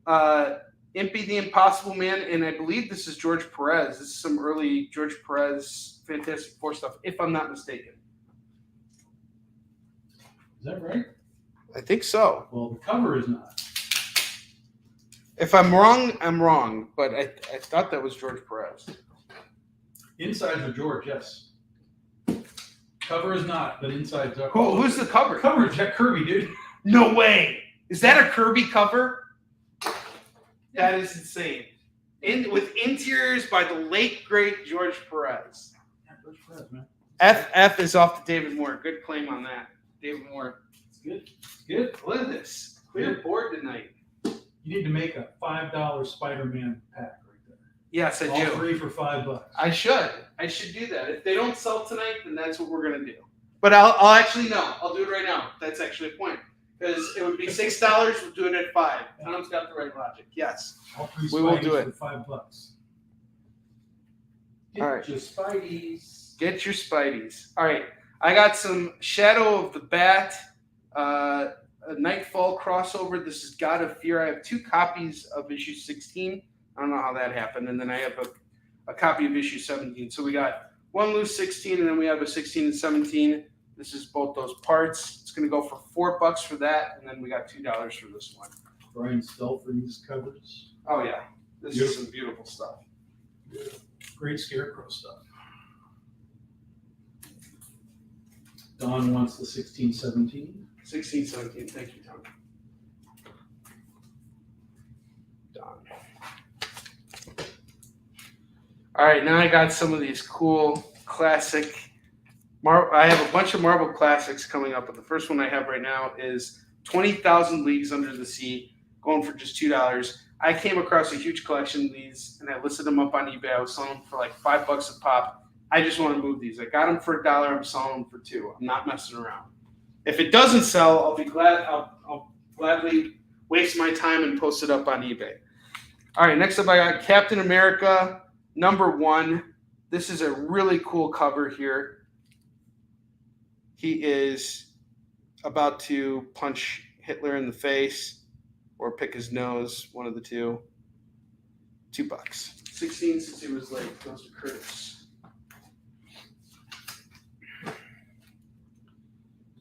Impy the Impossible Man, and I believe this is George Perez. This is some early George Perez Fantastic Four stuff, if I'm not mistaken. Is that right? I think so. Well, the cover is not. If I'm wrong, I'm wrong, but I thought that was George Perez. Inside for George, yes. Cover is not, but inside's up. Who's the cover? Cover is Jack Kirby, dude. No way. Is that a Kirby cover? That is insane. With interiors by the late great George Perez. Yeah, George Perez, man. FF is off to David Moore. Good claim on that. David Moore. It's good. It's good. Look at this. Clear board tonight. You need to make a $5 Spider-Man pack right there. Yes, I do. All 3 for $5. I should do that. If they don't sell tonight, then that's what we're gonna do. But I'll actually no. I'll do it right now. That's actually a point. Because it would be $6. We'll do it at $5. Tom's got the right logic. Yes. All 3 We will do Spideys it. for $5. All right. Get your Spideys. Get your Spideys. All right. I got some Shadow of the Bat, a Nightfall crossover. This is God of Fear. I have 2 copies of issue 16. I don't know how that happened. And then I have a copy of issue 17. So we got 1 loose 16, and then we have a 16 and 17. This is both those parts. It's going to go for $4 for that, and then we got $2 for this one. Brian Stelfree's covers. Oh, yeah. This is some beautiful stuff. Great Scarecrow stuff. Don wants the 16-17. 16, 17. Thank you, Tom. Don. All right, now I got some of these cool classic. I have a bunch of Marvel classics coming up, but the first one I have right now is 20,000 Leagues Under the Sea, going for just $2. I came across a huge collection of these, and I listed them up on eBay. I was selling them for like $5 a pop. I just want to move these. I got them for $1. I'm selling them for $2. I'm not messing around. If it doesn't sell, I'll be glad. I'll gladly waste my time and post it up on eBay. All right, next up I got Captain America #1. This is a really cool cover here. He is about to punch Hitler in the face or pick his nose, one of the two. $2. 16 since he was late. Goes to Curtis.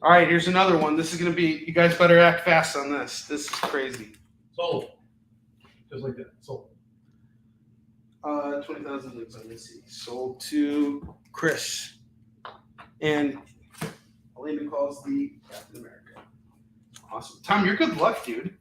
All right, here's another one. This is going to be, you guys better act fast on this. This is crazy. Sold. Just like that. Sold. 20,000 Leagues Under the Sea. Sold to Chris. And Elena calls the Captain America. Awesome. Tom, you're good luck, dude.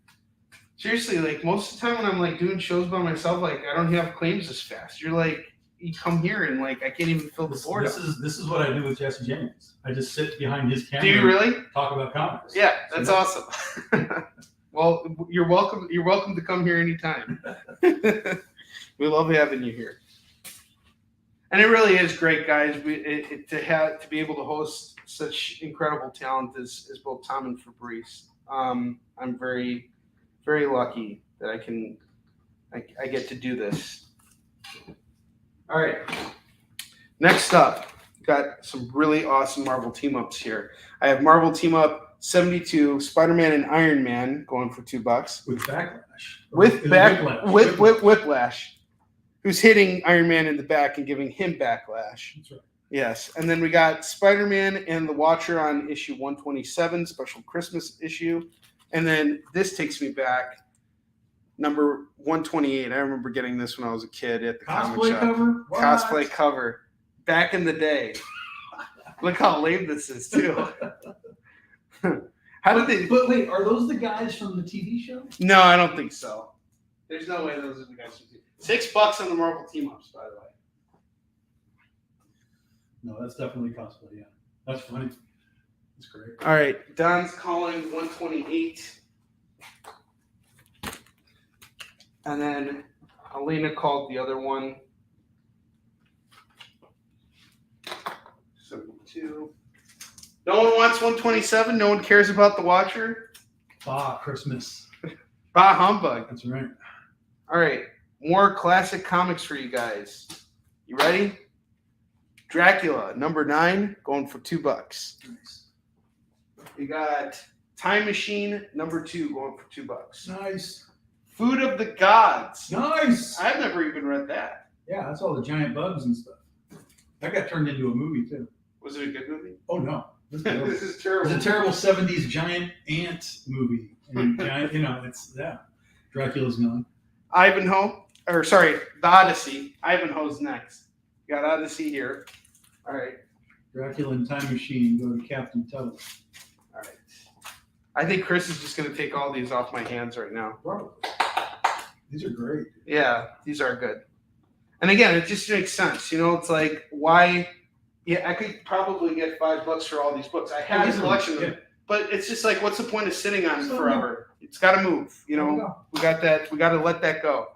Seriously, like most of the time when I'm like doing shows by myself, like I don't have claims this fast. You're like, you come here and like I can't even fill the board. This is what I do with Jesse James. I just sit behind his camera. Do you really? And talk about comics. Yeah, that's awesome. Well, you're welcome. You're welcome to come here anytime. We love having you here. And it really is great, guys. To be able to host such incredible talent as both Tom and Fabrice. I'm very, very lucky that I get to do this. All right. Next up, got some really awesome Marvel team ups here. I have Marvel Team Up 72, Spider-Man and Iron Man going for $2 with backlash. With Whiplash, who's hitting Iron Man in the back and giving him backlash. That's right. Yes, and then we got Spider-Man and the Watcher on issue 127, special Christmas issue, and then this takes me back. Number 128. I remember getting this when I was a kid at the comic Cosplay shop. cover? What? Cosplay cover. Back in the day. Look how lame this is, too. How did they... But wait, are those the guys from the TV show? No, I don't think so. There's no way those are the guys from the TV. $6 on the Marvel team-ups, by the way. No, that's definitely cosplay, yeah. That's funny. That's great. All right, Don's calling 128. And then Elena called the other one. 72. No one wants 127? No one cares about the Watcher? Ah, Christmas. Bah humbug. That's right. All right, more classic comics for you guys. You ready? Dracula, #9, going for $2. Nice. You got Time Machine, #2, going for $2. Nice. Food of the Gods. Nice. I've never even read that. Yeah, that's all the giant bugs and stuff. That got turned into a movie, too. Was it a good movie? Oh, no. This is terrible. It's a terrible 70s giant ant movie. And giant, it's, yeah. Dracula's villain. Ivanhoe, the Odyssey. Ivanhoe's next. You got Odyssey here. All right. Dracula and Time Machine go to Captain Tuttle. All right. I think Chris is just going to take all these off my hands right now. Probably. These are great. Yeah, these are good. And again, it just makes sense. You know, it's like, why? Yeah, I could probably get $5 for all these books. I have a collection of them. But it's just like, what's the point of sitting on it forever? It's got to move. You know, we got that. We got to let that go.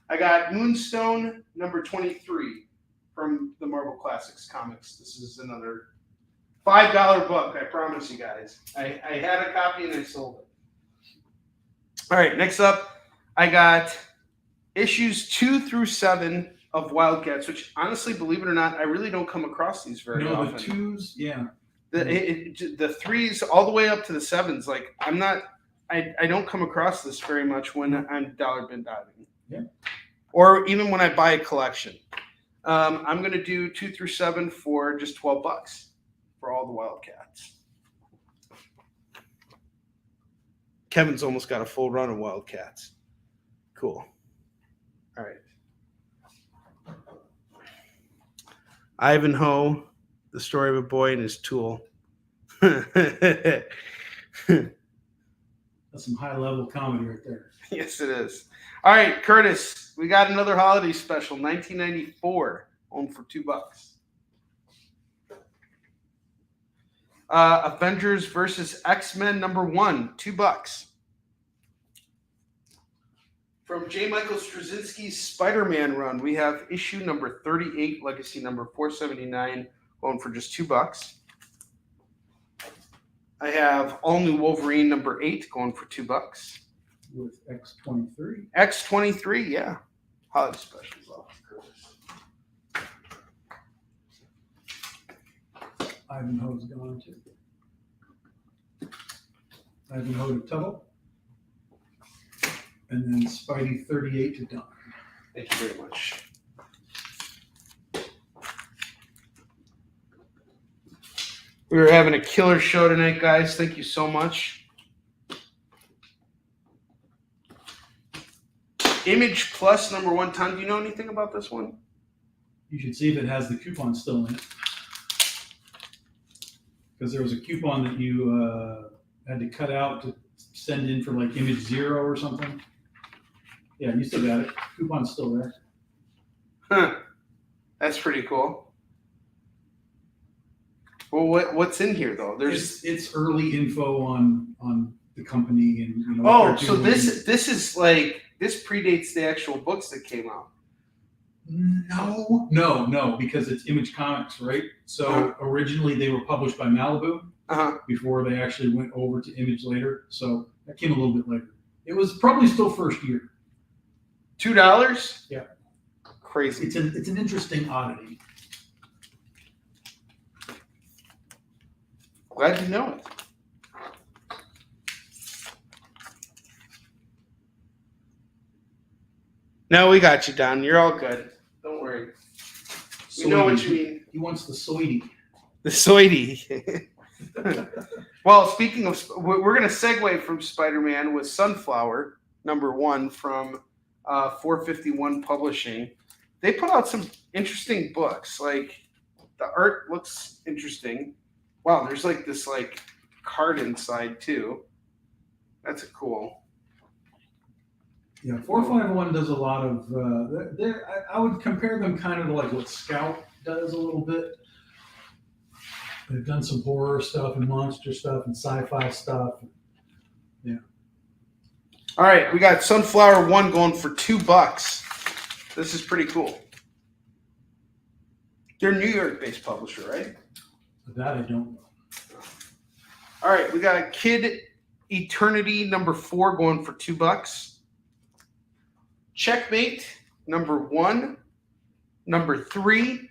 I got Moonstone number 23 from the Marvel Classics comics. This is another $5 book. I promise you guys. I had a copy and I sold it. All right, next up, I got issues 2 through 7 of Wildcats, which honestly, believe it or not, I really don't come across these very often. The 2s, yeah. The 3s all the way up to the 7s, like I don't come across this very much when I'm dollar bin diving. Yeah. Or even when I buy a collection. I'm gonna do 2 through 7 for just $12 for all the Wildcats. Kevin's almost got a full run of Wildcats. Cool. All right. Ivanhoe, the story of a boy and his tool. That's some high-level comedy right there. Yes, it is. All right, Curtis, we got another holiday special, 1994, owned for $2. Avengers versus X-Men #1, $2. From J. Michael Straczynski's Spider-Man run, we have issue number 38, legacy number 479, going for just $2. I have All New Wolverine number 8, going for $2. With X-23. X-23, yeah. Holiday specials off. Ivanhoe's gone too. Ivanhoe to Tuttle. And then Spidey 38 to Don. Thank you very much. We were having a killer show tonight, guys. Thank you so much. Image Plus #1. Tom, do you know anything about this one? You should see if it has the coupon still in it. Because there was a coupon that you had to cut out to send in for like Image 0 or something. Yeah, you still got it. Coupon's still there. Huh. That's pretty cool. Well, what's in here though? It's early info on the company and you know. Oh, so this is like this predates the actual books that came out. No, because it's Image Comics, right? So originally they were published by Malibu before they actually went over to Image later. So that came a little bit later. It was probably still first year. $2? Yeah. Crazy. It's an interesting oddity. Glad you know it. No, we got you, Don. You're all good. Don't worry. We know what you mean. He wants the soidy. The soidy. Well, speaking of, we're going to segue from Spider-Man with Sunflower #1 from 451 Publishing. They put out some interesting books. Like the art looks interesting. Wow, there's like this like card inside too. That's cool. Yeah, 451 does a lot of. I would compare them kind of to like what Scout does a little bit. They've done some horror stuff and monster stuff and sci-fi stuff. Yeah. All right, we got Sunflower 1 going for $2. This is pretty cool. They're a New York-based publisher, right? That I don't know. All right, we got Kid Eternity #4 going for $2. Checkmate #1, #3,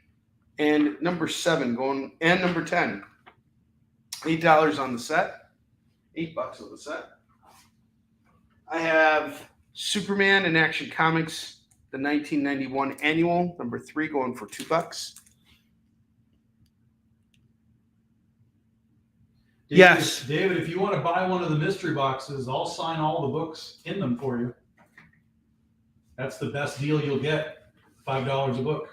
and #7 going, and #10. $8 on the set. $8 on the set. I have Superman in Action Comics, the 1991 annual, #3 going for $2. Yes. David, if you want to buy one of the mystery boxes, I'll sign all the books in them for you. That's the best deal you'll get. $5 a book.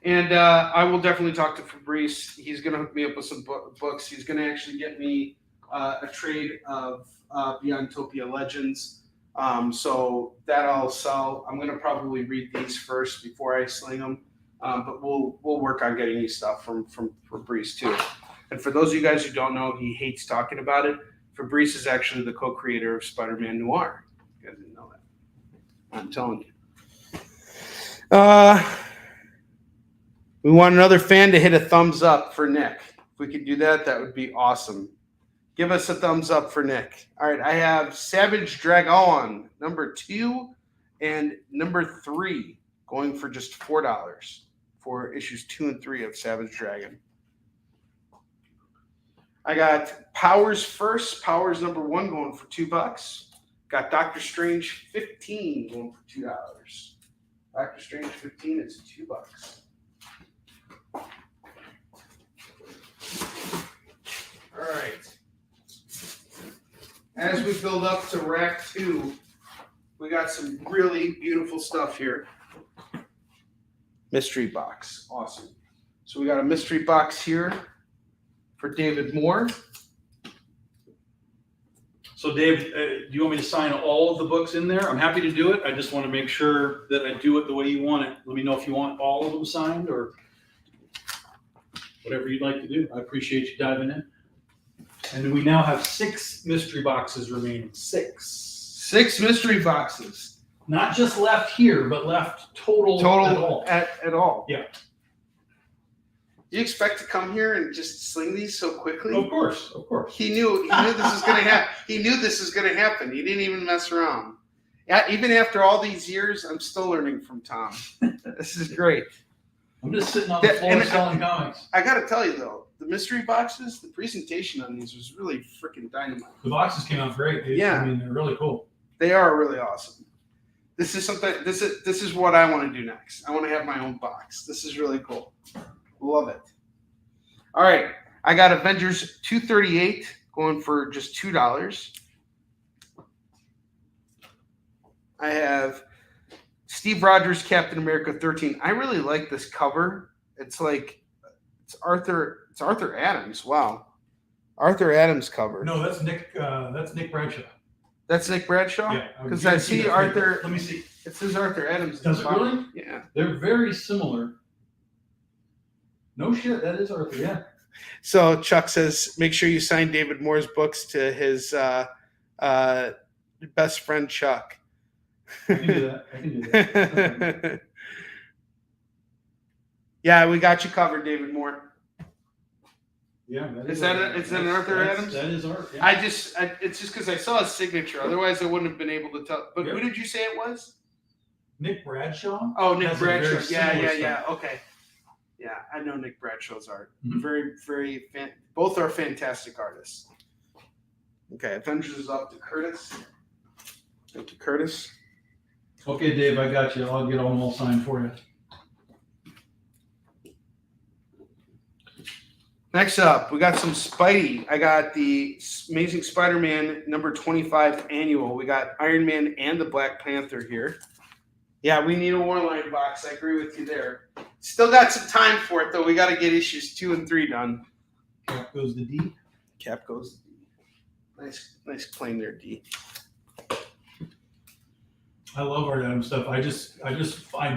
And I will definitely talk to Fabrice. He's going to hook me up with some books. He's going to actually get me a trade of Beyond Topia Legends. So that I'll sell. I'm going to probably read these first before I sling them. But we'll work on getting you stuff from Fabrice too. And for those of you guys who don't know, he hates talking about it. Fabrice is actually the co-creator of Spider-Man Noir. You guys didn't know that. I'm telling you. We want another fan to hit a thumbs up for Nick. If we could do that, that would be awesome. Give us a thumbs up for Nick. All right, I have Savage Dragon, number 2 and number 3, going for just $4 for issues 2 and 3 of Savage Dragon. I got Powers First, Powers number 1 going for $2. Got Doctor Strange 15 going for $2. Doctor Strange 15 is $2. All right. As we build up to rack 2, we got some really beautiful stuff here. Mystery box. Awesome. So we got a mystery box here for David Moore. So Dave, do you want me to sign all of the books in there? I'm happy to do it. I just want to make sure that I do it the way you want it. Let me know if you want all of them signed or whatever you'd like to do. I appreciate you diving in. And we now have 6 mystery boxes remaining. 6 mystery boxes. Not just left here, but left total at all. Yeah. You expect to come here and just sling these so quickly? Of course. He knew this was going to happen. He knew this was going to happen. He didn't even mess around. Yeah, even after all these years, I'm still learning from Tom. This is great. I'm just sitting on the floor selling comics. I got to tell you though, the mystery boxes, the presentation on these was really freaking dynamite. The boxes came out great. Yeah, I mean they're really cool. They are really awesome. This is something. This is what I want to do next. I want to have my own box. This is really cool. Love it. All right, I got Avengers 238 going for just $2. I have Steve Rogers, Captain America 13. I really like this cover. It's Arthur Adams. Wow. Arthur Adams cover. No, that's Nick Bradshaw. That's Nick Bradshaw? Yeah. Because I see Arthur. Let me see. It says Arthur Adams. Does it really? Yeah. They're very similar. No shit, that is Arthur, yeah. So Chuck says, make sure you sign David Moore's books to his best friend Chuck. I can do that. Yeah, we got you covered, David Moore. Yeah, is that an Arthur Adams? That is Art. Yeah. It's just because I saw his signature. Otherwise, I wouldn't have been able to tell. But Who did you say it was? Nick Bradshaw. Oh, Nick Bradshaw. Yeah. Okay. Yeah, I know Nick Bradshaw's art. Mm-hmm. Very, very both are fantastic artists. Okay, Avengers is up to Curtis. Thank you, Curtis. Okay, Dave, I got you. I'll get them all signed for you. Next up, we got some Spidey. I got the Amazing Spider-Man number 25 annual. We got Iron Man and the Black Panther here. Yeah, we need a Warline box. I agree with you there. Still got some time for it, though. We got to get issues 2 and 3 done. Cap goes to D. Cap goes to D. Nice claim there, D. I love Art Adams stuff. I've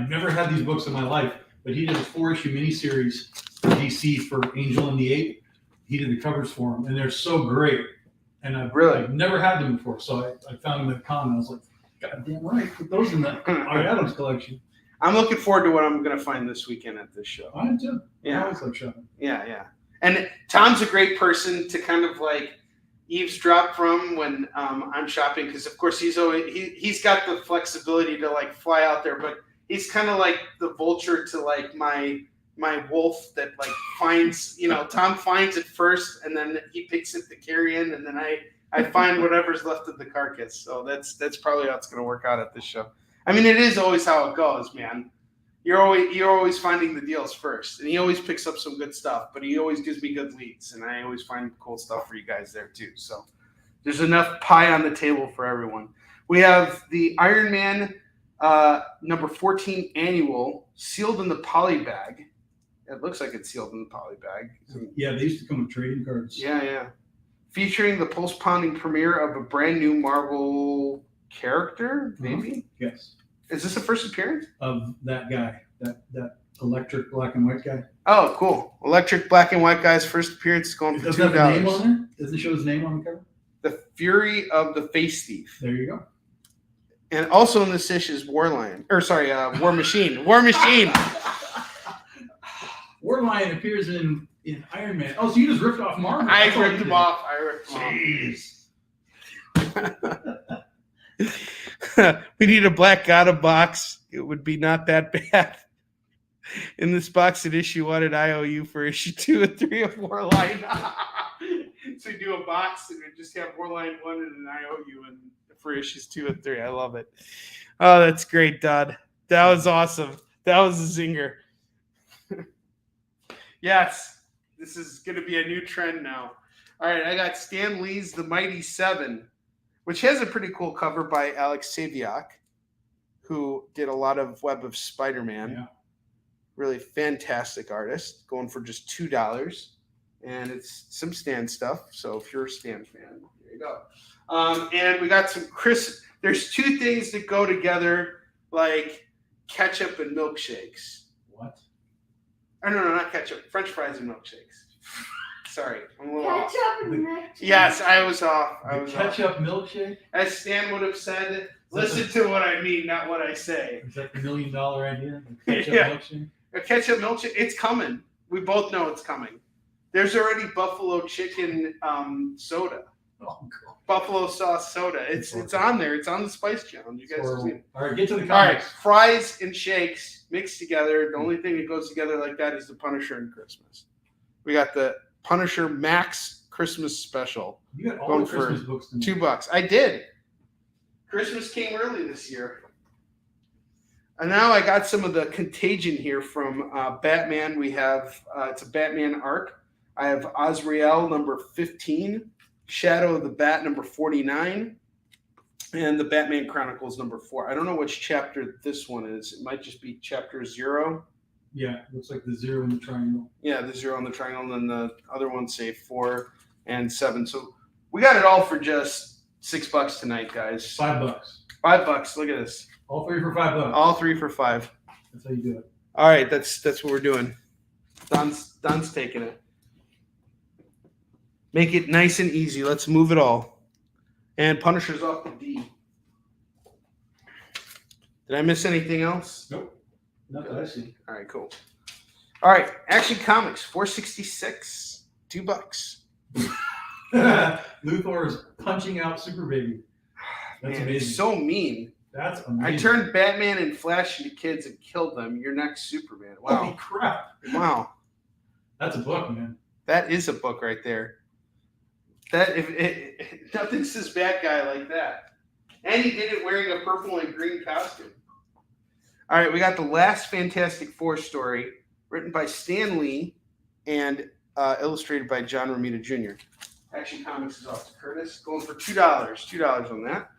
never had these books in my life, but he did a 4-issue miniseries for DC for Angel and the Ape. He did the covers for them, and they're so great. And I've never had them before, so I found them at con. And I was like, God damn right, put those in the Art Adams collection. I'm looking forward to what I'm going to find this weekend at this show. I am too. Yeah. I always like shopping. Yeah. And Tom's a great person to kind of like eavesdrop from when I'm shopping, because of course he's got the flexibility to like fly out there, but he's kind of like the vulture to like my wolf that like finds, Tom finds it first and then he picks it to carry in, and then I find whatever's left of the carcass. So that's probably how it's going to work out at this show. I mean, it is always how it goes, man. You're always finding the deals first, and he always picks up some good stuff, but he always gives me good leads, and I always find cool stuff for you guys there too. So there's enough pie on the table for everyone. We have the Iron Man number 14 annual sealed in the poly bag. It looks like it's sealed in the poly bag. Yeah, they used to come with trading cards. Yeah. Featuring the pulse-pounding premiere of a brand new Marvel character, maybe? Yes. Is this the first appearance? Of that guy, that electric black and white guy. Oh, cool. Electric black and white guy's first appearance is going for $2. Does it have his name on there? Does it show his name on the cover? The Fury of the Face Thief. There you go. And also in this issue is War Machine. War Machine. War Lion appears in Iron Man. Oh, so you just ripped off Marvel. I ripped him off. Jeez. We need a Black Gotham box. It would be not that bad. In this box at issue 1 at IOU for issue 2 and 3 of Warline. So you do a box and we just have Warline 1 and an IOU and for issues 2 and 3. I love it. Oh, that's great, Dodd. That was awesome. That was a zinger. Yes, this is going to be a new trend now. All right, I got Stan Lee's The Mighty Seven, which has a pretty cool cover by Alex Saviak, who did a lot of Web of Spider-Man. Yeah. Really fantastic artist, going for just $2. And it's some Stan stuff. So if you're a Stan fan, there you go. And we got some there's two things that go together like ketchup and milkshakes. What? Oh, no, not ketchup. French fries and milkshakes. Sorry. I'm a little off. Ketchup and milkshake. Yes, I was off. Ketchup milkshake? As Stan would have said, listen to what I mean, not what I say. Is that the $1 million idea? The ketchup milkshake? A ketchup milkshake. It's coming. We both know it's coming. There's already buffalo chicken soda. Oh, God. Buffalo sauce soda. It's on there. It's on the Spice Challenge. You guys have seen it. All right, get to the All right, comics. fries and shakes mixed together. The only thing that goes together like that is the Punisher and Christmas. We got the Punisher Max Christmas Special. You got all Going the Christmas for books tonight. $2. I did. Christmas came early this year. And now I got some of the Contagion here from Batman. We have, it's a Batman arc. I have Azrael number 15, Shadow of the Bat number 49, and the Batman Chronicles number 4. I don't know which chapter this one is. It might just be chapter 0. Yeah, looks like the 0 in the triangle. Yeah, the 0 on the triangle, and then the other ones say 4 and 7. So we got it all for just $6 tonight, guys. $5. $5. Look at this. All three for $5. All three for $5. That's how you do it. All right, that's what we're doing. Don's taking it. Make it nice and easy. Let's move it all. And Punisher's off the D. Did I miss anything else? Nope. Not that I see. All right, cool. All right, Action Comics, $4.66, $2. Luthor is punching out Super Baby. That's Man, amazing. he's so mean. That's amazing. I turned Batman and Flash into kids and killed them. You're next Superman. Wow. Holy crap. Wow. That's a book, man. That is a book right there. That if nothing says bad guy like that. And he did it wearing a purple and green costume. All right, we got the last Fantastic Four story written by Stan Lee and illustrated by John Romita Jr. Action Comics is off to Curtis, going for $2. $2 on that.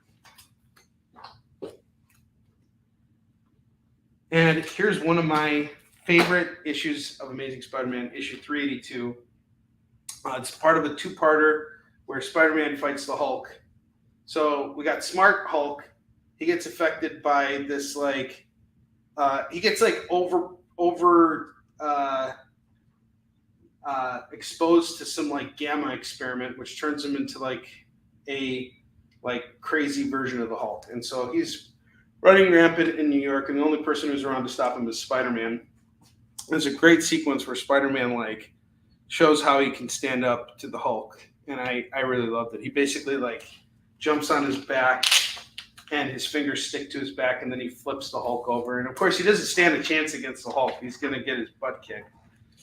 And here's one of my favorite issues of Amazing Spider-Man, issue 382. It's part of a two-parter where Spider-Man fights the Hulk. So we got Smart Hulk. He gets affected by this, he gets exposed to some gamma experiment, which turns him into a crazy version of the Hulk. And so he's running rampant in New York, and the only person who's around to stop him is Spider-Man. There's a great sequence where Spider-Man shows how he can stand up to the Hulk, and I really loved it. He basically jumps on his back, and his fingers stick to his back, and then he flips the Hulk over. And of course, he doesn't stand a chance against the Hulk. He's going to get his butt kicked.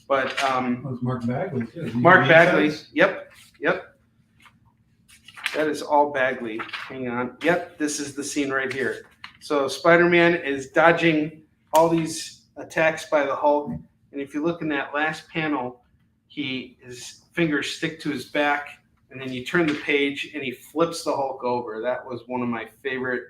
But That's Mark Bagley too. Mark Bagley. Yep. That is all Bagley. Hang on. Yep, this is the scene right here. So Spider-Man is dodging all these attacks by the Hulk, and if you look in that last panel, his fingers stick to his back, and then you turn the page, and he flips the Hulk over. That was one of my favorite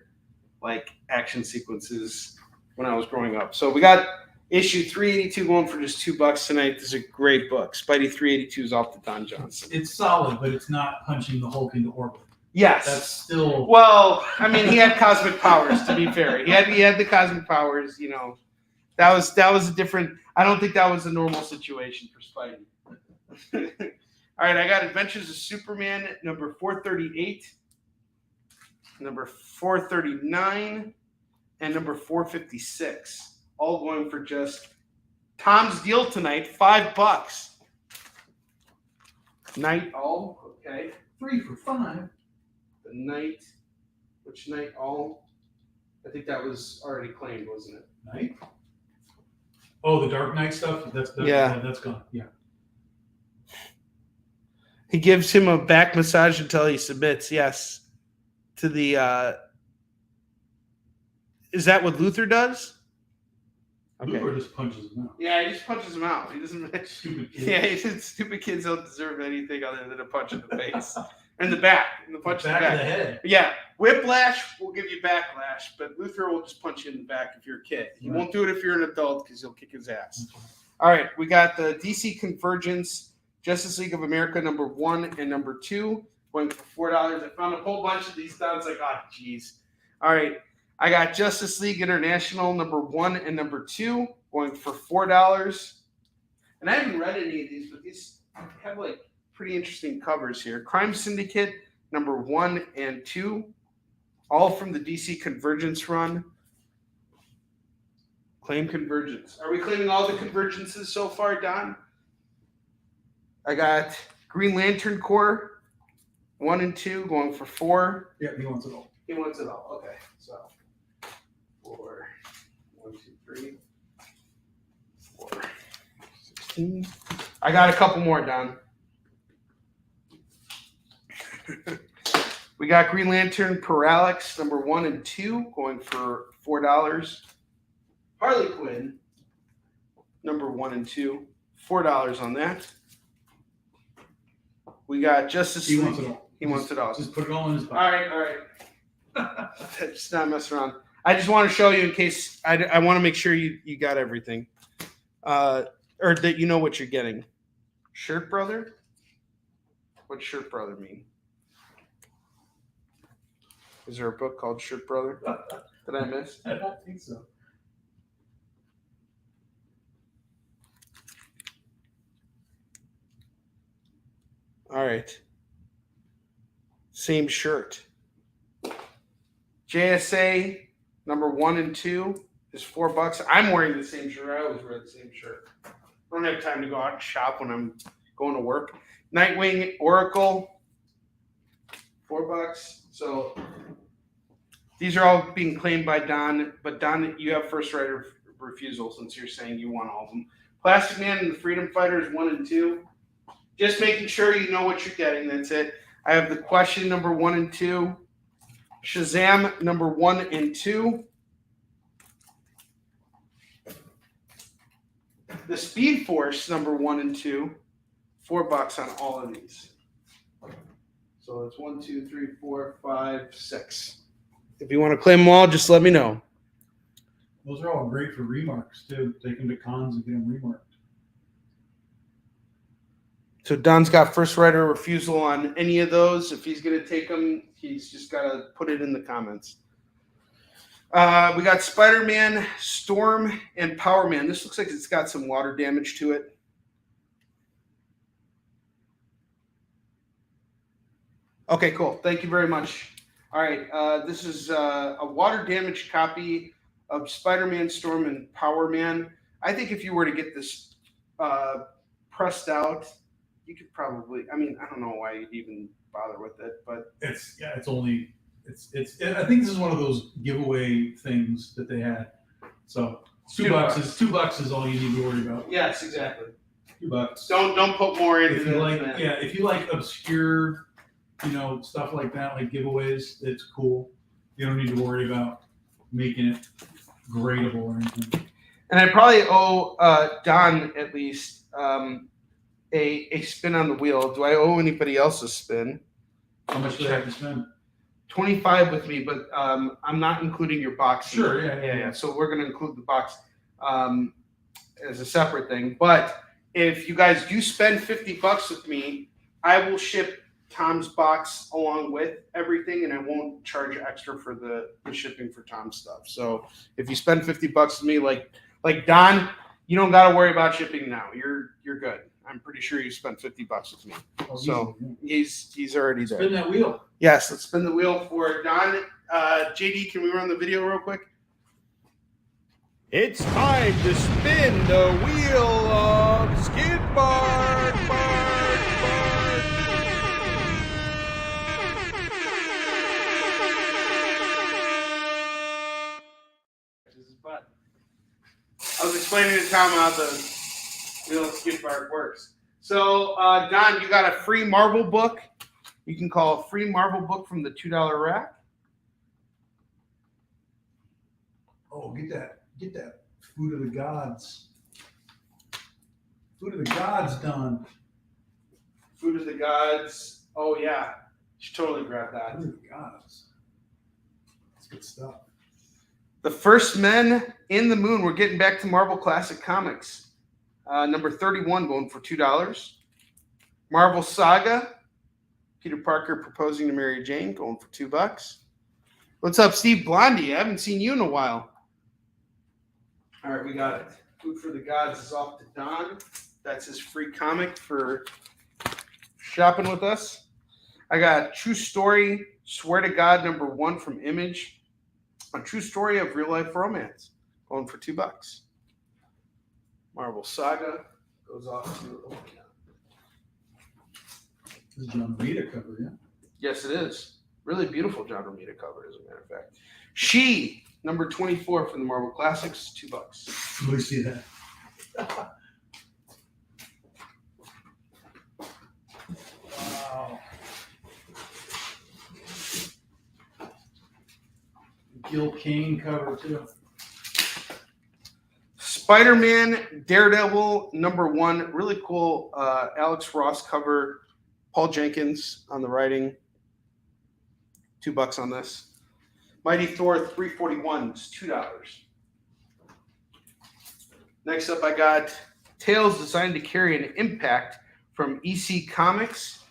action sequences when I was growing up. So we got Issue 382 going for just $2 tonight. This is a great book. Spidey 382 is off the Don Johnson. It's solid, but it's not punching the Hulk into orbit. Yes. That's still. Well, I mean, he had cosmic powers. To be fair, he had the cosmic powers. You know, that was a different. I don't think that was a normal situation for Spidey. All right, I got Adventures of Superman number 438, number 439, and number 456. All going for just Tom's deal tonight, $5. Night all, okay. 3 for $5. The night, which night all? I think that was already claimed, wasn't it? Night? Oh, the Dark Knight stuff? That's gone. Yeah. He gives him a back massage until he submits, yes. To the is that what Luthor does? Okay. Luthor just punches him out. Yeah, he just punches him out. He doesn't. Stupid kids. Yeah, he said stupid kids don't deserve anything other than a punch in the face, in the back, in the punch in the back. Of the head. Yeah, Whiplash will give you backlash, but Luthor will just punch you in the back if you're a kid. He won't do it if you're an adult because he'll kick his ass. All right, we got the DC Convergence, Justice League of America number 1 and number 2 going for $4. I found a whole bunch of these down. It's like, oh, geez. All right. I got Justice League International number 1 and number 2 going for $4. And I haven't read any of these, but these have like pretty interesting covers here. Crime Syndicate number 1 and 2, all from the DC Convergence run. Claim Convergence. Are we claiming all the convergences so far, Don? I got Green Lantern Corps 1 and 2 going for $4. Yeah, he wants it all. He wants it all. Okay, so 4, 1, 2, 3, 4, 16. I got a couple more, Don. We got Green Lantern Parallax number 1 and 2 going for $4. Harley Quinn number 1 and 2, $4 on that. We got Justice League. He wants it all. He wants it all. Just put it all in his All pocket. right. Just not mess around. I just want to show you in case I want to make sure you got everything, or that you know what you're getting. Shirt Brother? What's Shirt Brother mean? Is there a book called Shirt Brother that I missed? I don't think so. All right. Same shirt. JSA number 1 and 2 is $4. I'm wearing the same shirt. I always wear the same shirt. I don't have time to go out and shop when I'm going to work. Nightwing Oracle, $4. So these are all being claimed by Don, but Don, you have first right of refusal since you're saying you want all of them. Plastic Man and the Freedom Fighters 1 and 2. Just making sure you know what you're getting. That's it. I have the Question number 1 and 2. Shazam number 1 and 2. The Speed Force number 1 and 2. $4 on all of these. So it's 1, 2, 3, 4, 5, 6. If you want to claim them all, just let me know. Those are all great for remarks too. Take them to cons and get them remarked. So Don's got first right of refusal on any of those. If he's going to take them, he's just got to put it in the comments. We got Spider-Man, Storm, and Power Man. This looks like it's got some water damage to it. Okay, cool. Thank you very much. All right, this is a water damaged copy of Spider-Man, Storm, and Power Man. I think if you were to get this pressed out, you could probably. I mean, I don't know why you'd even bother with it, but I think this is one of those giveaway things that they had. So $2 is $2 is all you need to worry about. yes, exactly. $2. Don't put more into If you this. like, if you like obscure, stuff like that, like giveaways, it's cool. You don't need to worry about making it gradable or anything. And I probably owe Don at least a spin on the wheel. Do I owe anybody else a spin? How much do you have to spend? 25 with me, but I'm not including your box. Sure, yeah. So we're going to include the box. as a separate thing. But if you guys do spend $50 with me, I will ship Tom's box along with everything, and I won't charge extra for the shipping for Tom's stuff. So if you spend $50 with me, like Don, you don't got to worry about shipping now. You're good. I'm pretty sure you spent $50 with me. Oh, So he's already there. Spin that wheel. Yes, let's spin the wheel for Don. JD, can we run the video real quick? It's time to spin the wheel of Skid Bark. I was explaining to Tom how the wheel of Skid Bark works. So, Don, you got a free Marvel book. You can call a free Marvel book from the $2 rack. Oh, get that food of the gods. Food of the gods done. Food of the gods. Oh yeah, you should totally grab that. Food of the gods. That's good stuff. The First Men in the Moon. We're getting back to Marvel Classic Comics. Number 31 going for $2. Marvel Saga. Peter Parker proposing to Mary Jane going for $2. What's up, Steve Blondie? I haven't seen you in a while. All right, we got it. Food for the Gods is off to Don. That's his free comic for shopping with us. I got True Story, Swear to God, number 1 from Image. A true story of real life romance. Going for $2. Marvel Saga goes off to. Oh, yeah. This is John Romita cover, yeah? Yes, it is. Really beautiful John Romita cover, as a matter of fact. She, number 24 from the Marvel Classics, $2. Let me see that. Wow. Gil Kane cover too. Spider-Man, Daredevil, number 1. Really cool Alex Ross cover. Paul Jenkins on the writing. $2 on this. Mighty Thor 341 is $2. Next up, I got Tales Designed to Carry an Impact from EC Comics.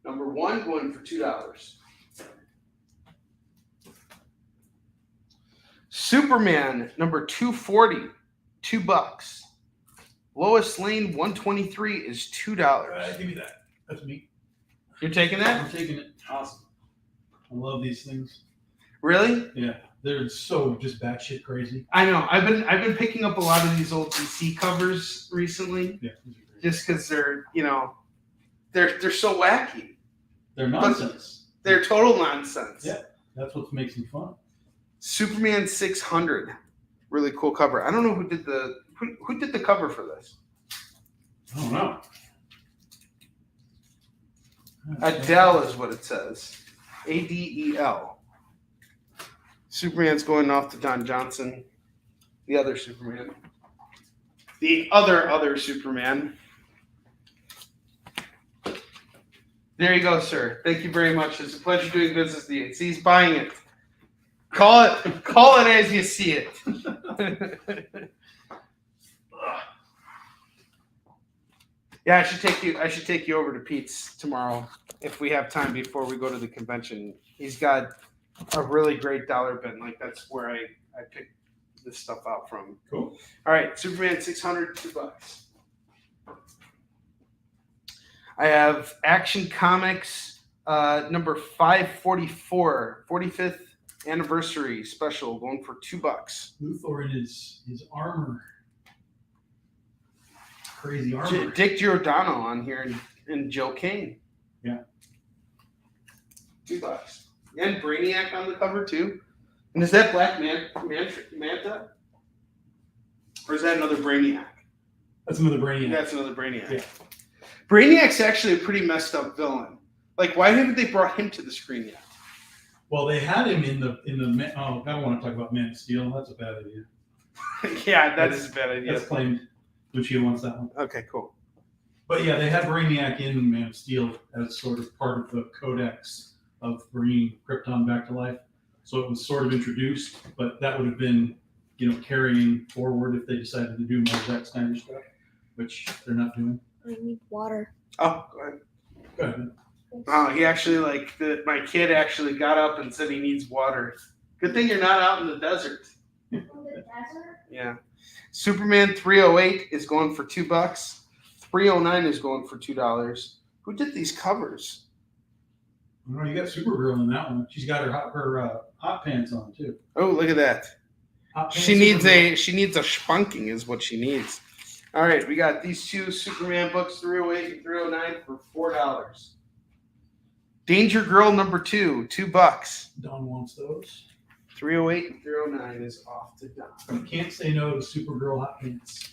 Number 1 going for $2. Superman number 240, $2. Lois Lane 123 is $2. Give me that. That's me. You're taking that? I'm taking it. Awesome. I love these things. Really? Yeah, they're so just batshit crazy. I know. I've been picking up a lot of these old DC covers recently. Yeah, just because they're they're so wacky. They're nonsense. They're total nonsense. Yeah, that's what makes them fun. Superman 600, really cool cover. I don't know who did the cover for this. I don't know. Adele is what it says. Adel. Superman's going off to Don Johnson. The other Superman. The other Superman. There you go, sir. Thank you very much. It's a pleasure doing business with you. See, he's buying it. Call it as you see it. Yeah, I should take you over to Pete's tomorrow if we have time before we go to the convention. He's got a really great dollar bin. Like that's where I picked this stuff out from. Cool. All right, Superman 600, $2. I have Action Comics number 544, 45th anniversary special, going for $2. Luthor in his armor. Crazy armor. Dick Giordano on here and Joe Kane. Yeah. $2. And Brainiac on the cover too. And is that Black Manta? Or is that another Brainiac? That's another Brainiac. That's another Brainiac. Yeah. Brainiac's actually a pretty messed up villain. Like, why haven't they brought him to the screen yet? Well, they had him in the. Oh, I don't want to talk about Man of Steel. That's a bad idea. Yeah, that is a bad idea. That's claimed. Lucia wants that one. Okay, cool. But yeah, they had Brainiac in Man of Steel as sort of part of the codex of bringing Krypton back to life. So it was sort of introduced, but that would have been carrying forward if they decided to do more of that kind of stuff, which they're not doing. I need water. Oh, go ahead. Go ahead. Oh, he actually my kid actually got up and said he needs water. Good thing you're not out in the desert. The desert? Yeah. Superman 308 is going for $2. 309 is going for $2. Who did these covers? Oh, you got Supergirl in that one. She's got her hot pants on too. Oh, look at that. She needs a spunking is what she needs. All right, we got these two Superman books, 308 and 309 for $4. Danger Girl number 2, $2. Don wants those. 308 and 309 is off to Don. You can't say no to Supergirl hot pants.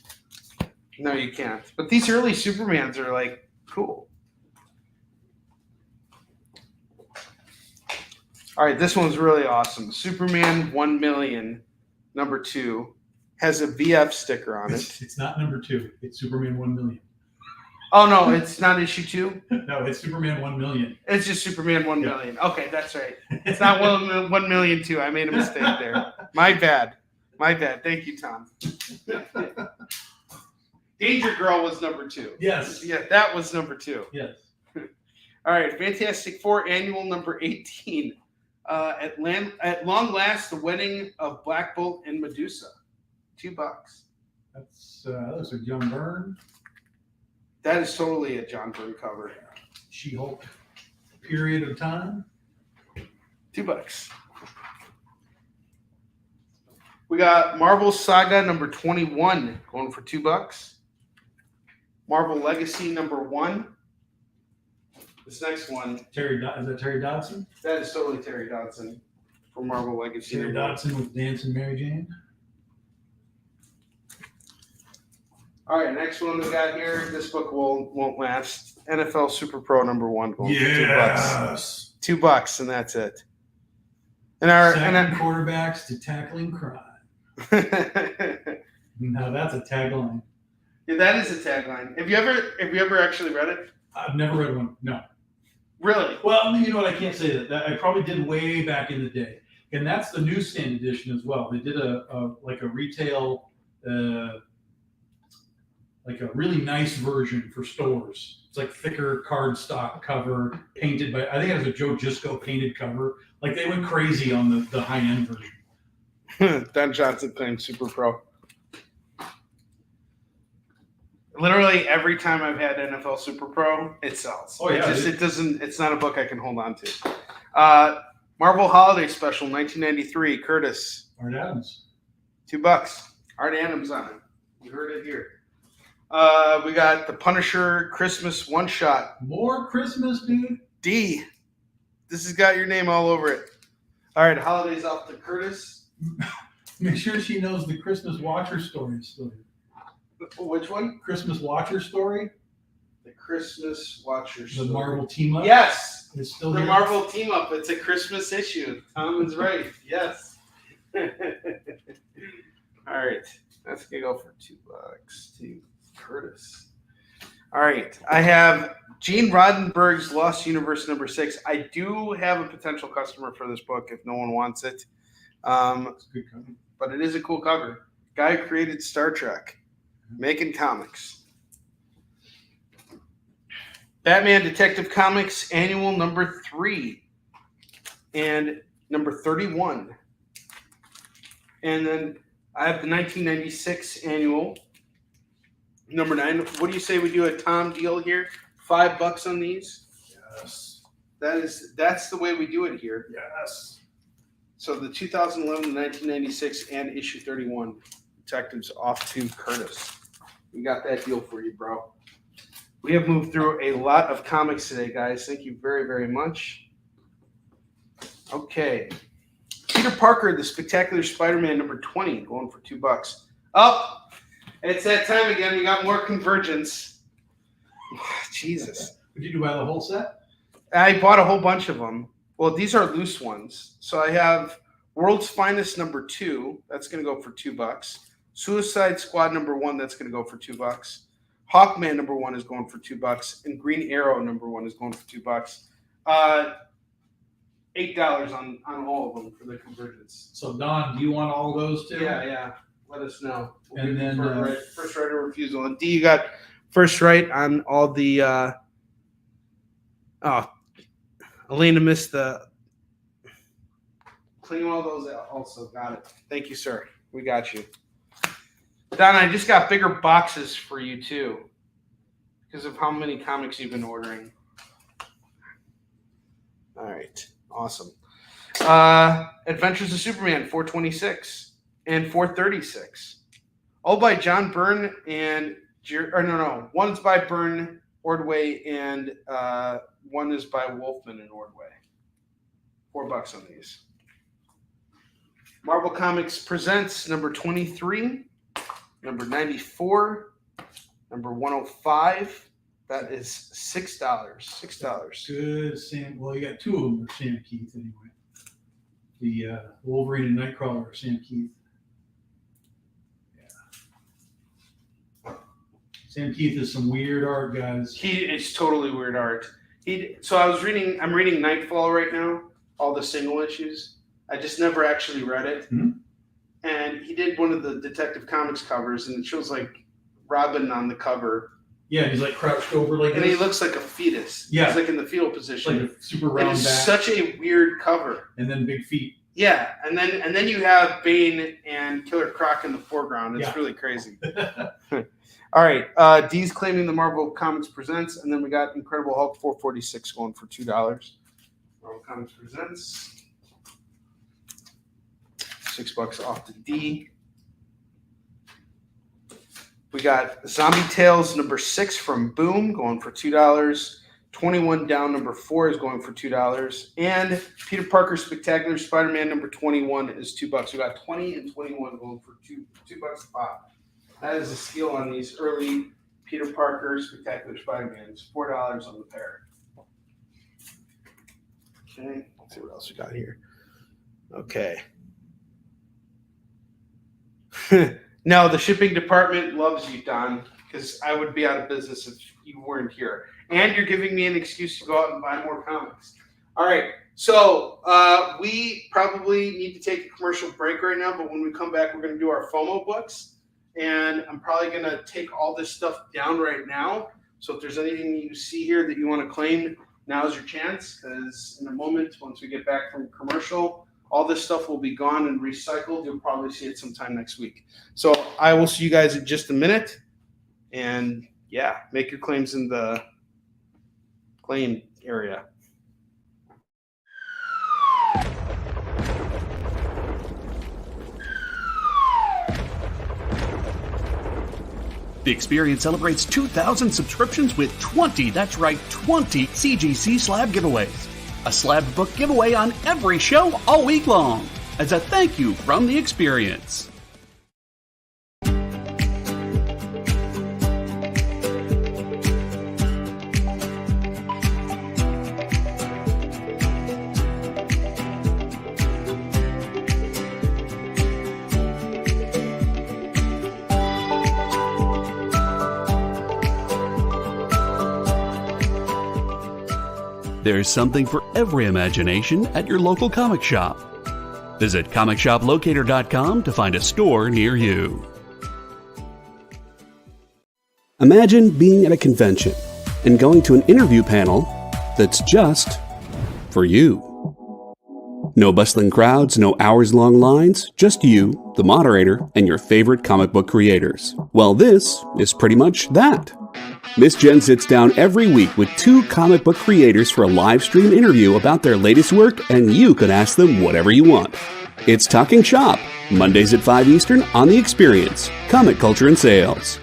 No, you can't. But these early Supermans are like cool. All right, this one's really awesome. Superman 1 million, number 2, has a VF sticker on it. It's not number 2. It's Superman 1 million. Oh, no, it's not issue 2? No, it's Superman 1 million. It's just Superman 1 million. Okay, that's right. It's not 1 million 2. I made a mistake there. My bad. Thank you, Tom. Danger Girl was number 2. Yes. Yeah, that was number 2. Yes. All right, Fantastic Four annual number 18. At long last, the wedding of Black Bolt and Medusa. $2. That looks like John Byrne. That is totally a John Byrne cover. She-Hulk period of time. $2. We got Marvel Saga number 21 going for $2. Marvel Legacy number 1. This next one. Is that Terry Dodson? That is totally Terry Dodson for Marvel Legacy. Terry Dodson with Dancing Mary Jane. All right, next one we got here. This book won't last. NFL Super Pro number 1 going for $2. $2, and that's it. And our quarterbacks to tackling crime. Now that's a tagline. Yeah, that is a tagline. Have you ever actually read it? I've never read one. No. Really? Well, you know what? I can't say that. I probably did way back in the day, and that's the newsstand edition as well. They did a retail, like a really nice version for stores. It's like thicker cardstock cover, painted by. I think it was a Joe Gisco painted cover. Like they went crazy on the high end version. Don Johnson claims Super Pro. Literally every time I've had NFL Super Pro, it sells. Oh yeah, it's not a book I can hold on to. Marvel Holiday Special 1993, Curtis. Art Adams. $2. Art Adams on it. You heard it here. We got the Punisher Christmas one shot. More Christmas, dude. D. This has got your name all over it. All right, holidays off to Curtis. Make sure she knows the Christmas Watcher story still. Which one? Christmas Watcher story. The Christmas Watcher story. The Marvel team up. Yes. It's still the here. Marvel team up. It's a Christmas issue. Tom is right. Yes. All right. That's going to go for $2 to Curtis. All right. I have Gene Roddenberry's Lost Universe number 6. I do have a potential customer for this book if no one wants it. It's a good cover. But it is a cool cover. Guy who created Star Trek. Making comics. Batman Detective Comics annual number 3 and number 31. And then I have the 1996 annual number 9. What do you say we do a Tom deal here? $5 on these? Yes. That's the way we do it here. Yes. So the 2011, 1996, and issue 31. Detectives off to Curtis. We got that deal for you, bro. We have moved through a lot of comics today, guys. Thank you very, very much. Okay. Peter Parker, The Spectacular Spider-Man number 20, going for $2. Oh, it's that time again. We got more convergence. Jesus. Did you buy the whole set? I bought a whole bunch of them. Well, these are loose ones. So I have World's Finest number 2. That's going to go for $2. Suicide Squad number 1. That's going to go for $2. Hawkman number 1 is going for $2. And Green Arrow number 1 is going for $2. $8 on all of them for the convergence. So Don, do you want all of those too? Yeah. Let us know. We'll And give you then, first right of refusal. And D, you got first right on all the. Elena missed the. Clean all those out. Also got it. Thank you, sir. We got you. Don, I just got bigger boxes for you too, because of how many comics you've been ordering. All right, awesome. Adventures of Superman 426 and 436, all by John Byrne and one's by Byrne, Ordway, and one is by Wolfman and Ordway. $4 on these. Marvel Comics Presents number 23, number 94, number 105. That is $6. $6. good Sam. Well, you got two of them are Sam Keith anyway. The Wolverine and Nightcrawler are Sam Keith. Yeah. Sam Keith is some weird art, guys. It's totally weird art. I'm reading Nightfall right now, all the single issues. I just never actually read it. Mm-hmm. And he did one of the Detective Comics covers, and it shows like Robin on the cover. Yeah, he's like crouched over like and this. he looks like a fetus. Yeah. He's like in the fetal position. Like a super round It's back. such a weird cover. And then big feet. Yeah, and then you have Bane and Killer Croc in the foreground. It's really crazy. All right, D's claiming the Marvel Comics Presents, and then we got Incredible Hulk 446 going for $2. Marvel Comics Presents. $6 off to D. We got Zombie Tales number 6 from Boom going for $2. 21 Down number 4 is going for $2. And Peter Parker Spectacular Spider-Man number 21 is $2. We got 20 and 21 going for $2 a pop. That is a steal on these early Peter Parker Spectacular Spider-Mans. $4 on the pair. Okay, let's see what else we got here. Okay. No, the shipping department loves you, Don, because I would be out of business if you weren't here. And you're giving me an excuse to go out and buy more comics. All right, so we probably need to take a commercial break right now, but when we come back, we're going to do our FOMO books. And I'm probably going to take all this stuff down right now. So if there's anything you see here that you want to claim, now's your chance, because in a moment, once we get back from commercial, all this stuff will be gone and recycled. You'll probably see it sometime next week. So I will see you guys in just a minute. And yeah, make your claims in the claim area. The Experience celebrates 2,000 subscriptions with 20 CGC slab giveaways. A slab book giveaway on every show all week long as a thank you from The Experience. There's something for every imagination at your local comic shop. Visit comicshoplocator.com to find a store near you. Imagine being at a convention and going to an interview panel that's just for you. No bustling crowds, no hours-long lines, just you, the moderator, and your favorite comic book creators. Well, this is pretty much that. Miss Jen sits down every week with 2 comic book creators for a live stream interview about their latest work, and you can ask them whatever you want. It's Talking Shop, Mondays at 5 Eastern on The Experience, Comic Culture and Sales.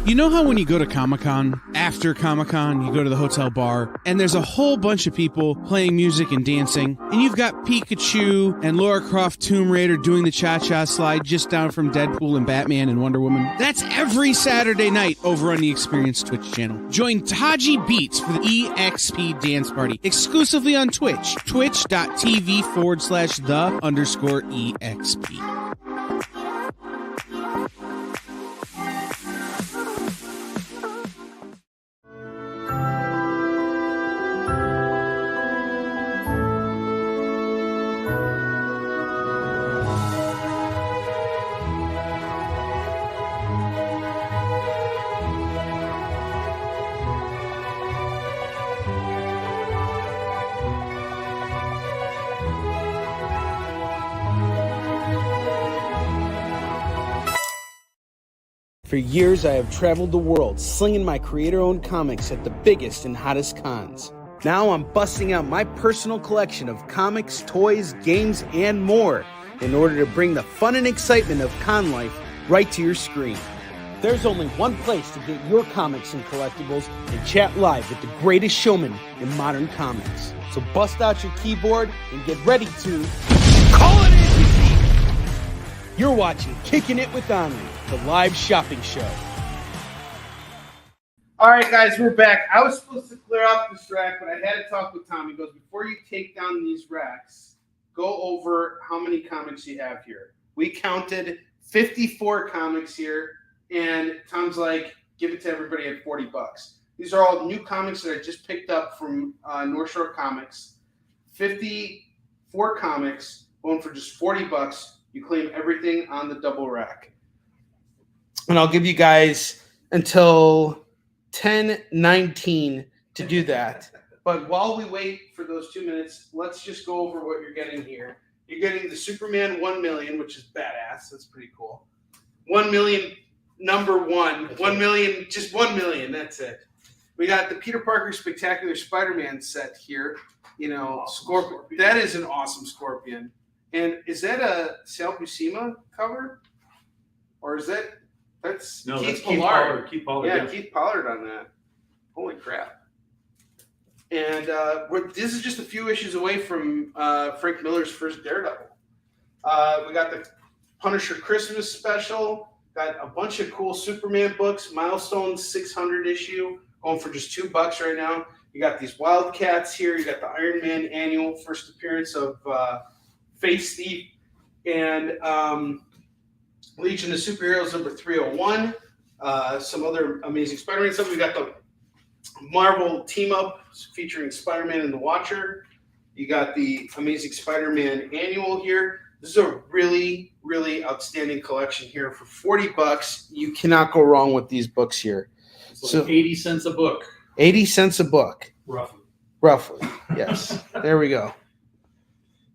You know how when you go to Comic-Con, after Comic-Con, you go to the hotel bar, and there's a whole bunch of people playing music and dancing, and you've got Pikachu and Lara Croft Tomb Raider doing the cha-cha slide just down from Deadpool and Batman and Wonder Woman? That's every Saturday night over on the Experience Twitch channel. Join Taji Beats for the EXP Dance Party, exclusively on Twitch, twitch.tv/the_EXP. For years, I have traveled the world slinging my creator-owned comics at the biggest and hottest cons. Now I'm busting out my personal collection of comics, toys, games, and more in order to bring the fun and excitement of con life right to your screen. There's only one place to get your comics and collectibles and chat live with the greatest showman in modern comics. So bust out your keyboard and get ready to call it in! You're watching Kickin' It with Onrie, the live shopping show. All right, guys, we're back. I was supposed to clear off this rack, but I had to talk with Tom. He goes, before you take down these racks, go over how many comics you have here. We counted 54 comics here, and Tom's like, give it to everybody at $40. These are all new comics that I just picked up from North Shore Comics. 54 comics, going for just $40. You claim everything on the double rack. And I'll give you guys until 10:19 to do that. But while we wait for those 2 minutes, let's just go over what you're getting here. You're getting the Superman 1 million, which is badass. That's pretty cool. 1 million, number one. 1 million, just 1 million. That's it. We got the Peter Parker Spectacular Spider-Man set here. You know, Scorpion. That is an awesome Scorpion. And is that a Sal Buscema cover? Or is that... That's Keith Pollard. Keith Pollard. Yeah, Keith Pollard on that. Holy crap. And this is just a few issues away from Frank Miller's first Daredevil. We got the Punisher Christmas special. Got a bunch of cool Superman books. Milestone 600 issue. Going for just $2 right now. You got these Wildcats here. You got the Iron Man annual first appearance of Face Thief. And... Legion of Superheroes number 301, some other amazing Spider-Man stuff. We got the Marvel team up featuring Spider-Man and the Watcher. You got the Amazing Spider-Man annual here. This is a really, really outstanding collection here for $40. You cannot go wrong with these books here. It's like 80 cents a book. 80 cents a book. Roughly, yes. There we go.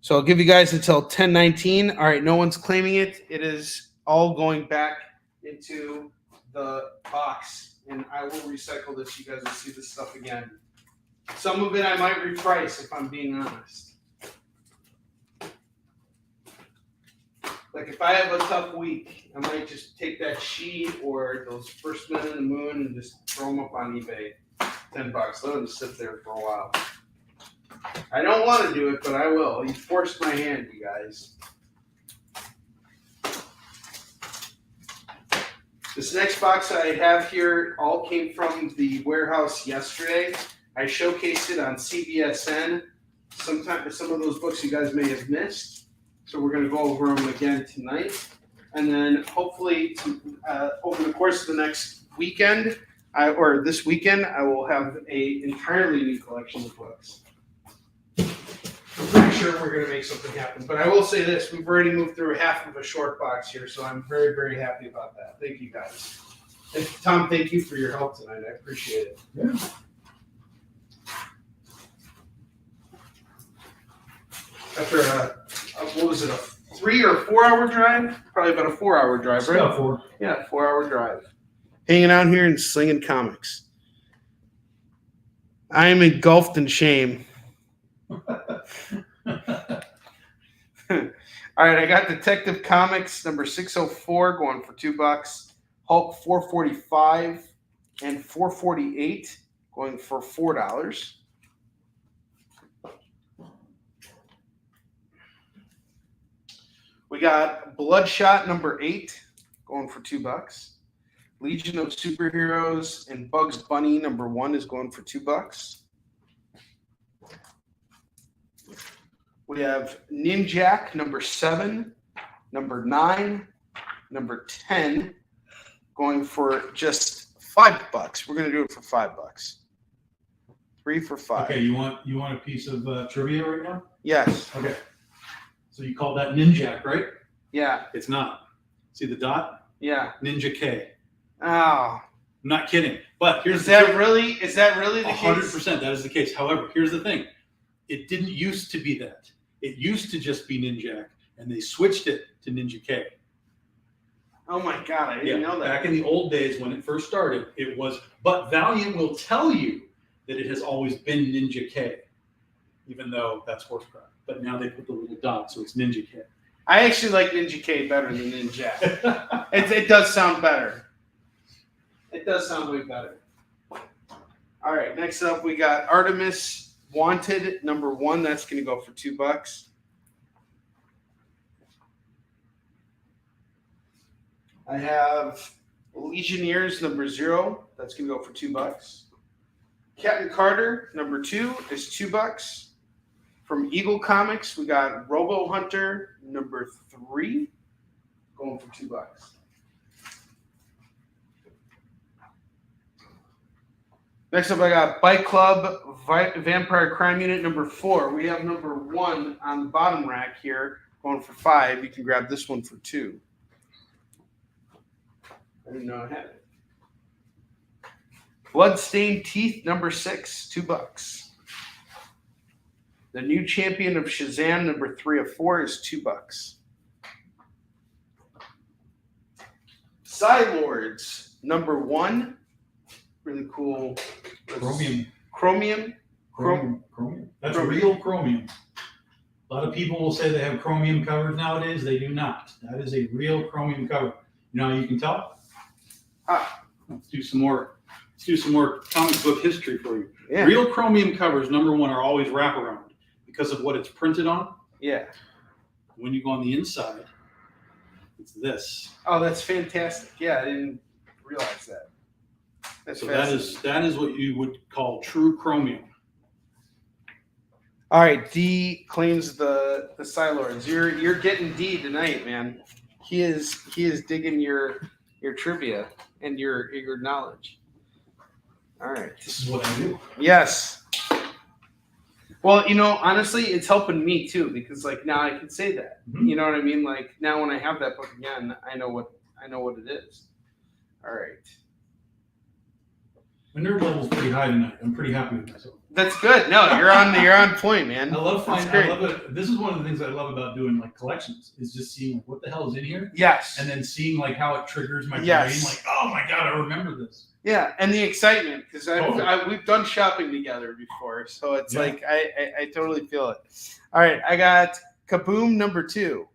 So I'll give you guys until 10:19. All right, no one's claiming it. It is all going back into the box, and I will recycle this. You guys will see this stuff again. Some of it I might reprice if I'm being honest. Like if I have a tough week, I might just take that sheet or those First Men in the Moon and just throw them up on eBay. $10. Let them sit there for a while. I don't want to do it, but I will. You forced my hand, you guys. This next box I have here all came from the warehouse yesterday. I showcased it on CBSN. Some of those books you guys may have missed. So we're going to go over them again tonight. And then hopefully over the course of the next weekend, this weekend, I will have an entirely new collection of books. I'm pretty sure we're going to make something happen. But I will say this, we've already moved through half of a short box here, so I'm very, very happy about that. Thank you, guys. And Tom, thank you for your help tonight. I appreciate it. Yeah. After what was it, a 3 or 4 hour drive? Probably about a 4 hour drive, right? About 4. Yeah, 4 hour drive. Hanging out here and slinging comics. I am engulfed in shame. All right, I got Detective Comics number 604 going for $2. Hulk 445 and 448 going for $4. We got Bloodshot number 8 going for $2. Legion of Superheroes and Bugs Bunny number 1 is going for $2. We have Ninjak number 7, number 9, number 10 going for just $5. We're going to do it for $5. 3 for $5. Okay, you want a piece of trivia right now? Yes. Okay. So you call that Ninjak, right? Yeah. It's not. See the dot? Yeah. Ninja K. Oh. I'm not kidding. But here's Is that really the 100%. case? That is the case. However, here's the thing. It didn't used to be that. It used to just be Ninjak, and they switched it to Ninja K. Oh my God, I didn't know that. Back in the old days when it first started, it was, but Valiant will tell you that it has always been Ninja K, even though that's horse crap. But now they put the little dot, so it's Ninja K. I actually like Ninja K better than Ninja. It does sound better. It does sound way better. All right, next up we got Artemis Wanted #1. That's going to go for $2. I have Legionnaires #0. That's going to go for $2. Captain Carter #2 is $2. From Eagle Comics, we got Robo Hunter #3 going for $2. Next up, I got Bike Club Vampire Crime Unit #4. We have #1 on the bottom rack here going for $5. You can grab this one for $2. I didn't know I had it. Bloodstained Teeth #6, $2. The new champion of Shazam #3 of 4 is $2. Psylords #1, really cool. Chromium. That's real chromium. A lot of people will say they have chromium covers nowadays. They do not. That is a real chromium cover. You know how you can tell? Let's do some more comic book history for you. Yeah. Real chromium covers, #1, are always wraparound because of what it's printed on. Yeah. When you go on the inside, it's this. Oh, that's fantastic. Yeah, I didn't realize that. That's So fascinating. that is what you would call true chromium. All right, D claims the Psylords. You're getting D tonight, man. He is digging your trivia and your knowledge. All right. This is what I do. Yes. Well, honestly, it's helping me too because like now I can say that. Mhm. You know what I mean? Like now when I have that book again, I know what it is. All right. My nerd level's pretty high tonight. I'm pretty happy with myself. That's good. No, you're on point, man. I love That's finding. great. I love it. This is one of the things I love about doing like collections is just seeing like, what the hell is in here, Yes. and then seeing like how it triggers my Yes. brain. Like, oh my god, I remember this. Yeah, and the excitement because Totally. we've done shopping together before, so it's Yeah. like I totally feel it. All right, I got Kaboom #2,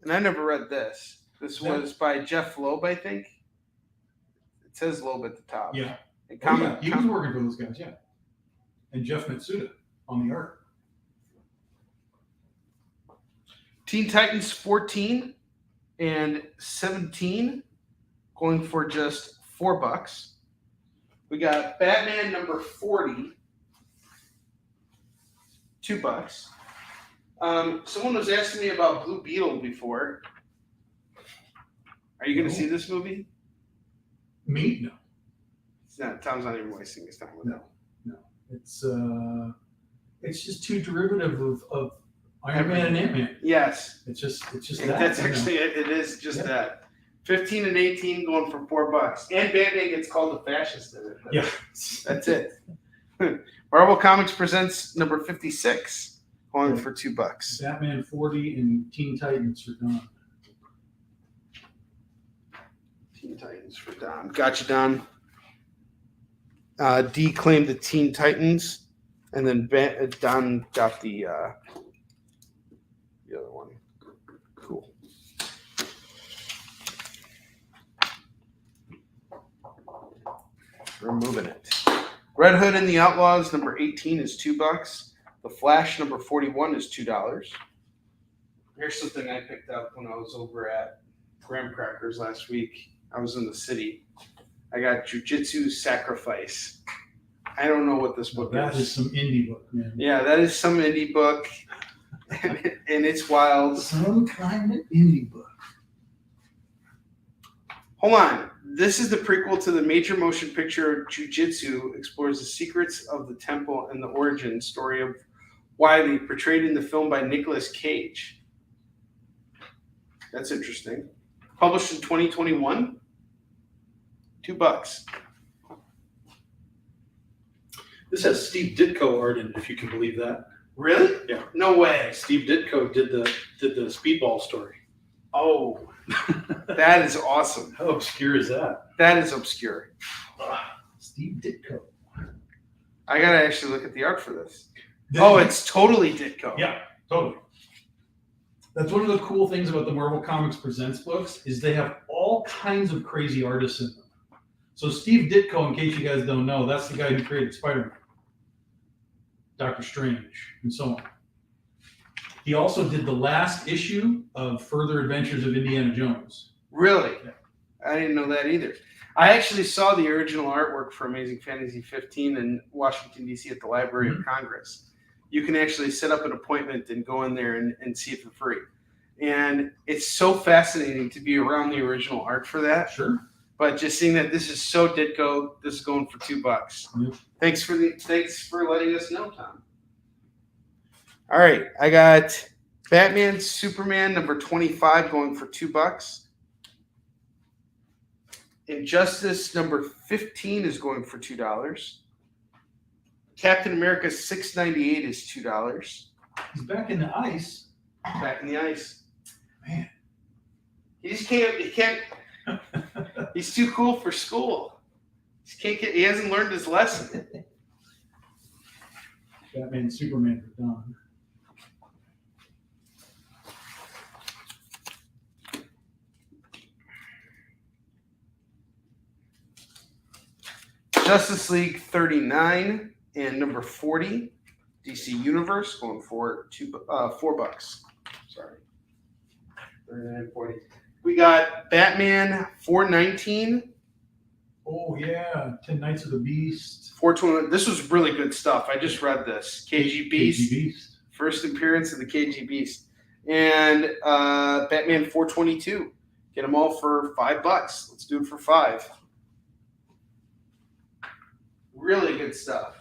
and I never read this. This was by Jeff Loeb, I think. It says Loeb at the top. Yeah. And Oh, yeah. He was working for those guys. Yeah. And Jeff Matsuda on the art. Teen Titans 14 and 17 going for just $4. We got Batman #40, $2. Someone was asking me about Blue Beetle before. Are you going to No. see this movie? Me? No. Tom's not even wasting his time with it. No. It's just too derivative of Iron Man and Ant-Man. Yes, It's just that. that's you know. actually it is just Yeah. that. 15 and 18 going for $4, and Batman gets called a fascist in it. Yeah. That's it. Marvel Comics presents #56 going for $2. Batman 40 and Teen Titans are gone. Teen Titans for Don. Gotcha, Don. D claimed the Teen Titans, and then Don got the other one. Cool. Removing it. Red Hood and the Outlaws #18 is $2. The Flash #41 is $2. Here's something I picked up when I was over at Graham Crackers last week. I was in the city. I got Jujitsu Sacrifice. I don't know what this book That is. is some indie book, man. Yeah, that is some indie book, and it's wild. Some kind of indie book. Hold on. This is the prequel to the major motion picture Jujitsu, explores the secrets of the temple and the origin story of Wiley, portrayed in the film by Nicolas Cage. That's interesting. Published in 2021. $2. This has Steve Ditko art in it, if you can believe that. Really? Yeah. No way. Steve Ditko did the Speedball story. Oh, That is awesome. How obscure is that? That is obscure. Steve Ditko. I gotta actually look at the art for this. Oh, it's totally Ditko. Yeah, totally. That's one of the cool things about the Marvel Comics Presents books is they have all kinds of crazy artists in them. So Steve Ditko, in case you guys don't know, that's the guy who created Spider-Man, Doctor Strange, and so on. He also did the last issue of Further Adventures of Indiana Jones. Really? Yeah. I didn't know that either. I actually saw the original artwork for Amazing Fantasy 15 in Washington, D.C. at the Library of Congress. You can actually set up an appointment and go in there and see it for free. And it's so fascinating to be around the original art for that. Sure. But just seeing that this is so Ditko, this is going for $2. Yep. Thanks for letting us know, Tom. All right, I got Batman Superman number 25 going for $2. Injustice number 15 is going for $2. Captain America 698 is $2. He's back in the ice. Back in the ice. Man. He can't he's too cool for school. He hasn't learned his lesson. Batman and Superman are done. Justice League 39 and number 40, DC Universe going for $4. Sorry. 39, 40. We got Batman 419. Oh yeah, 10 Nights of the Beast. 420. This was really good stuff. I just read this. KG Beast. KG Beast. First appearance of the KG Beast. And Batman 422. Get them all for $5. Let's do it for $5. Really good stuff.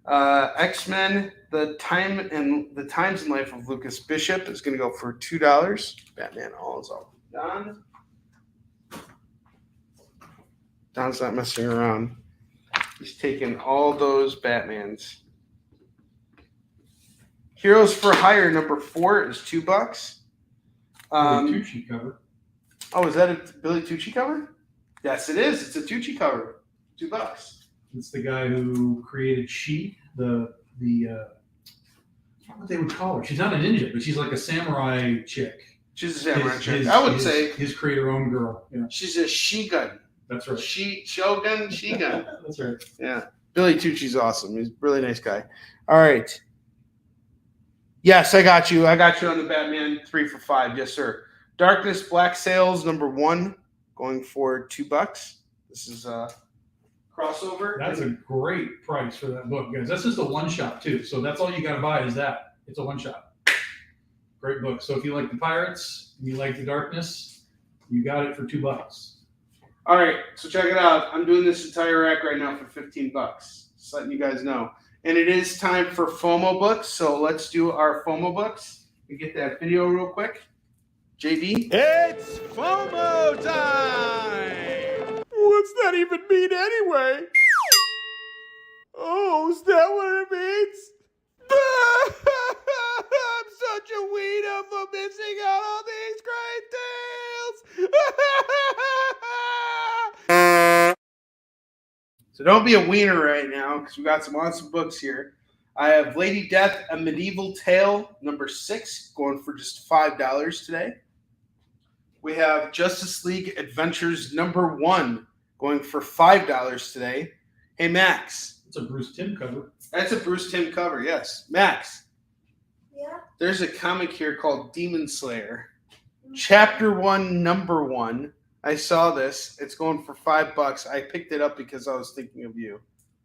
X-Men, the Times and Life of Lucas Bishop is going to go for $2. Batman all is all done. Don's not messing around. He's taking all those Batmans. Heroes for Hire number 4 is $2. Billy Tucci cover. Oh, is that a Billy Tucci cover? Yes, it is. It's a Tucci cover. $2. It's the guy who created She, the what they would call her. She's not a ninja, but she's like a samurai chick. She's a samurai chick. I would say his creator-owned girl. Yeah, she's a she-gun. that's right. Shogun, she-gun. That's right. Yeah. Billy Tucci's awesome. He's a really nice guy. All right. Yes, I got you. I got you on the Batman 3 for $5. Yes, sir. Darkness Black Sails number 1 going for $2. This is crossover. That's a great price for that book, guys. That's just a one-shot too. So that's all you got to buy is that. It's a one-shot. Great book. So if you like the Pirates and you like the Darkness, you got it for $2. All right, so check it out. I'm doing this entire rack right now for $15. Just letting you guys know. And it is time for FOMO books. So let's do our FOMO books. We get that video real quick. JD. It's FOMO time! What's that even mean anyway? Oh, is that what it means? I'm such a wiener for missing out on these great deals! So don't be a wiener right now because we got some awesome books here. I have Lady Death, A Medieval Tale, number 6, going for just $5 today. We have Justice League Adventures number 1, going for $5 today. Hey, Max. It's a Bruce Timm cover. That's a Bruce Timm cover, yes. Max. Yeah. There's a comic here called Demon Slayer. Chapter 1, number 1. I saw this. It's going for $5. I picked it up because I was thinking of you.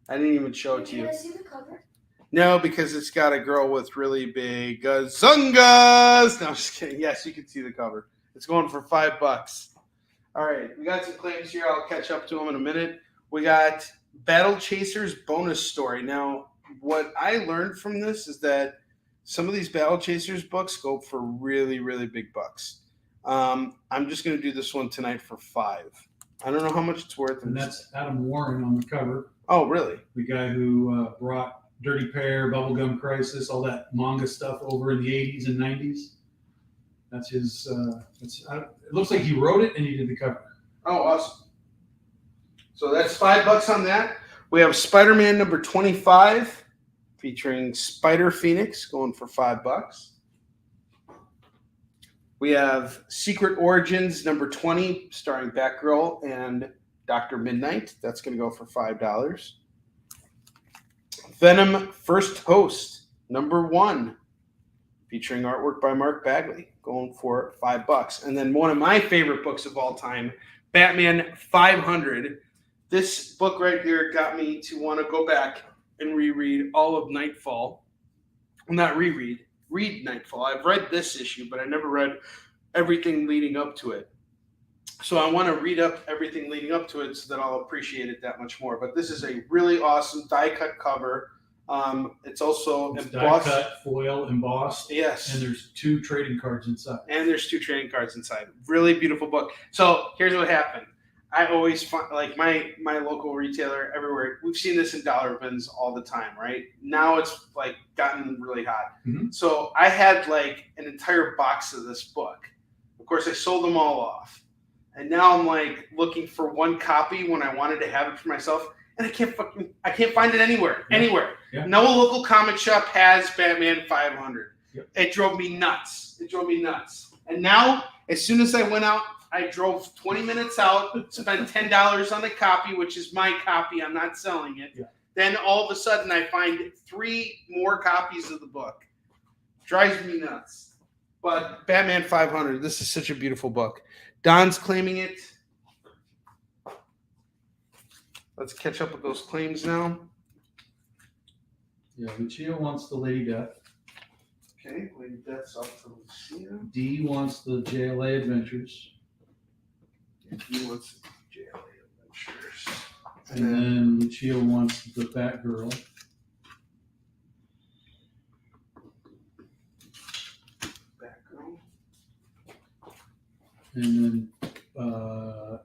I didn't even show it to you. Can I see the cover? No, because it's got a girl with really big zungas. No, I'm just kidding. Yes, you can see the cover. It's going for $5. All right, we got some claims here. I'll catch up to them in a minute. We got Battle Chasers bonus story. Now, what I learned from this is that some of these Battle Chasers books go for really, really big bucks. I'm just going to do this one tonight for $5. I don't know how much it's worth. And that's Adam Warren on the cover. Oh, really? The guy who brought Dirty Pair, Bubblegum Crisis, all that manga stuff over in the 80s and 90s. That's his. It looks like he wrote it and he did the cover. Oh, awesome. So that's $5 on that. We have Spider-Man number 25 featuring Spider Phoenix going for $5. We have Secret Origins number 20 starring Batgirl and Dr. Midnight. That's going to go for $5. Venom First Host number 1 featuring artwork by Mark Bagley going for $5. And then one of my favorite books of all time, Batman 500. This book right here got me to want to go back and reread all of Nightfall. Well, not reread, read Nightfall. I've read this issue, but I never read everything leading up to it. So I want to read up everything leading up to it so that I'll appreciate it that much more. But this is a really awesome die-cut cover. It's also embossed. Die-cut, foil, embossed. Yes. And there's 2 trading cards inside. Really beautiful book. So here's what happened. I always find, like my local retailer everywhere, we've seen this in dollar bins all the time, right? Now it's like gotten really hot. Mm-hmm. So I had like an entire box of this book. Of course, I sold them all off. And now I'm like looking for one copy when I wanted to have it for myself. And I can't find it anywhere. Yeah. No local comic shop has Batman 500. Yep. It drove me nuts. And now, as soon as I went out, I drove 20 minutes out, spent $10 on a copy, which is my copy. I'm not selling it. Yeah. Then all of a sudden, I find 3 more copies of the book. Drives me nuts. But Batman 500, this is such a beautiful book. Don's claiming it. Let's catch up with those claims now. Yeah, Lucia wants the Lady Death. Okay, Lady Death's up to Lucia. D wants the JLA Adventures. And he wants JLA Adventures. And then Lucia wants the Batgirl. Batgirl. And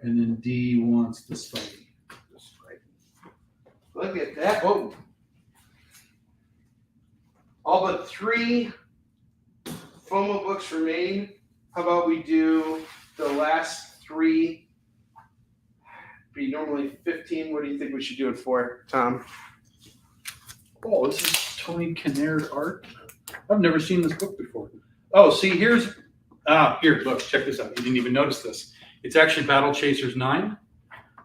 then D wants the Spidey. Look at that. Oh. All but 3 FOMO books remain. How about we do the last 3? Be normally 15. What do you think we should do it for, Tom? Oh, this is Tony Kinnaird art. I've never seen this book before. Oh, see, here, look, check this out. You didn't even notice this. It's actually Battle Chasers 9.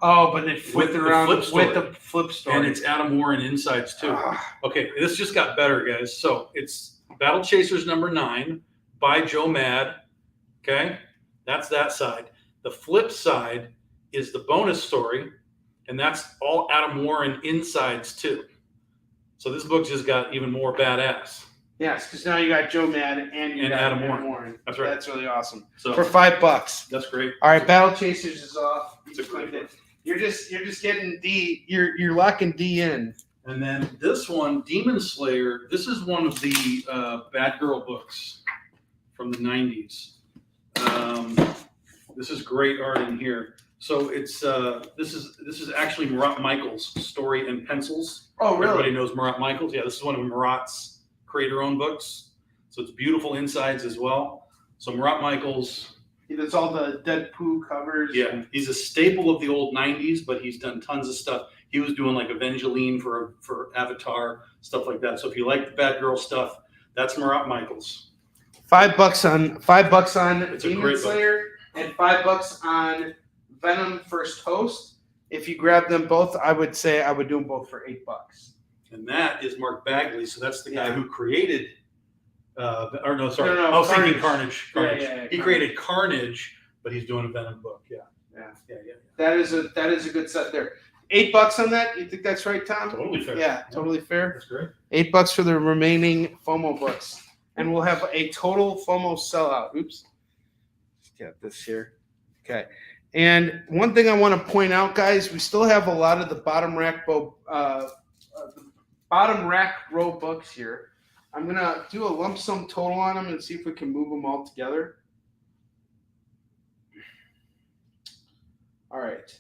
Oh, but they flip With the around flip with story. the flip story. And it's Adam Warren insides too. Okay, this just got better, guys. So it's Battle Chasers number 9 by Joe Mad. Okay, that's that side. The flip side is the bonus story, and that's all Adam Warren insides too. So this book just got even more badass. Yes, because now you got Joe Mad and you got Adam Warren. Warren. That's right. That's really awesome. So For $5. that's great. All right, Battle Chasers is off. It's a great book. You're just getting D. You're locking D in. And then this one, Demon Slayer. This is one of the Batgirl books from the 90s. This is great art in here. So it's this is actually Murat Michaels' story and pencils. Oh, really? Everybody knows Murat Michaels. Yeah, this is one of Murat's creator-owned books. So it's beautiful insides as well. So Murat Michaels. He does all the Deadpool covers. Yeah, he's a staple of the old 90s, but he's done tons of stuff. He was doing like Evangeline for Avatar, stuff like that. So if you like the Batgirl stuff, that's Murat Michaels. $5 on It's a Demon great Slayer and $5 on Venom First Host. If you grab them both, I would say I would do them both for $8. And that is Mark Bagley. So that's the guy Yeah. who created I was No, thinking Carnage. Yeah, He created Carnage, but he's doing a Venom book. Yeah. That is a good set there. $8 on that. You think that's right, Tom? Totally fair. Yeah, totally fair. That's great. $8 for the remaining FOMO books, and we'll have a total FOMO sellout. Oops, let's get this here. Okay, and one thing I want to point out, guys, we still have a lot of the bottom rack row books here. I'm gonna do a lump sum total on them and see if we can move them all together. All right,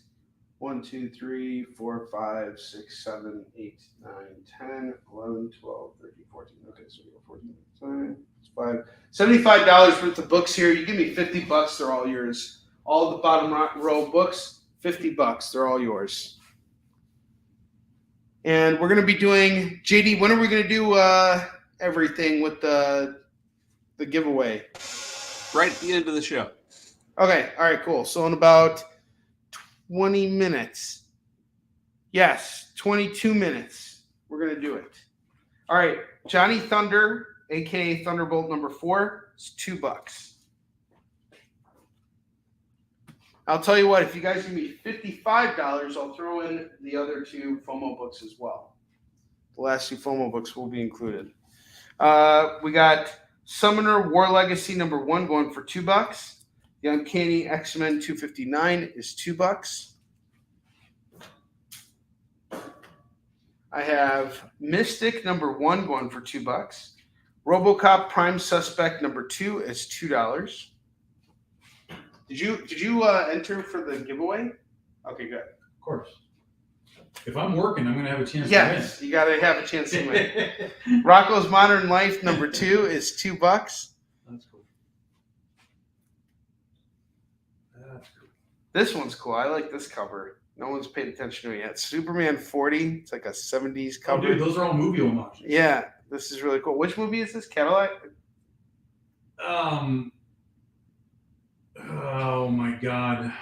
1, 1, 2, 3, 4, 5, 6, 7, 8, 9, 10, 11, 12, 13, 14. Okay, so we go 14, 5, $75 worth of books here. You give me $50, they're all yours. All the bottom row books, $50, they're all yours. And we're going to be doing, JD, when are we going to do everything with the giveaway? Right at the end of the show. Okay, all right, cool. So in about 20 minutes. Yes, 22 minutes. We're going to do it. All right, Johnny Thunder, a.k.a. Thunderbolt number 4, is $2. I'll tell you what, if you guys give me $55, I'll throw in the other 2 FOMO books as well. The last 2 FOMO books will be included. We got Summoner War Legacy number 1 going for $2. The Uncanny X-Men 259 is $2. I have Mystic number 1 going for $2. RoboCop Prime Suspect number 2 is $2. Did you enter for the giveaway? Okay, good. Of course. If I'm working, I'm going to have a chance Yes, you got to have a chance to win. Rocco's Modern Life number 2 is $2. That's cool. That's cool. This one's cool. I like this cover. No one's paid attention to it yet. Superman 40. It's like a 70s Oh, cover. dude, those are all movie homages. Yeah, this is really cool. Which movie is this? Cadillac? Oh my God.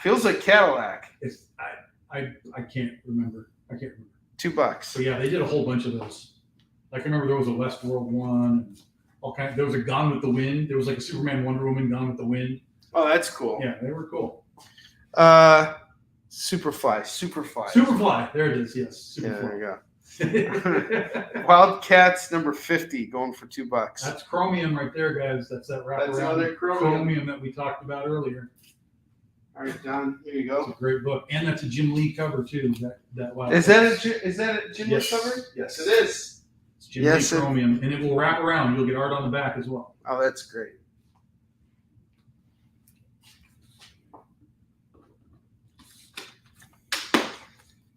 Feels like Cadillac. It's I can't remember. I can't remember. $2. But yeah, they did a whole bunch of those. I can remember there was a Westworld one, and all kind. There was a Gone with the Wind. There was like a Superman, Wonder Woman, Gone with the Wind. Oh, that's cool. Yeah, they were cool. Superfly. Superfly. There it is. Yes. Yeah, Superfly. there you go. Wildcats number 50 going for $2. That's chromium right there, guys. That's that wraparound That's another chromium. that we talked about earlier. All right, John, here you It's go. a great book, and that's a Jim Lee cover too. That wild. Is that a Jim Lee Yes. cover? Yes. It is. It's Jim Yes, Lee chromium, and it will wrap around. You'll get art on the back as well. Oh, that's great.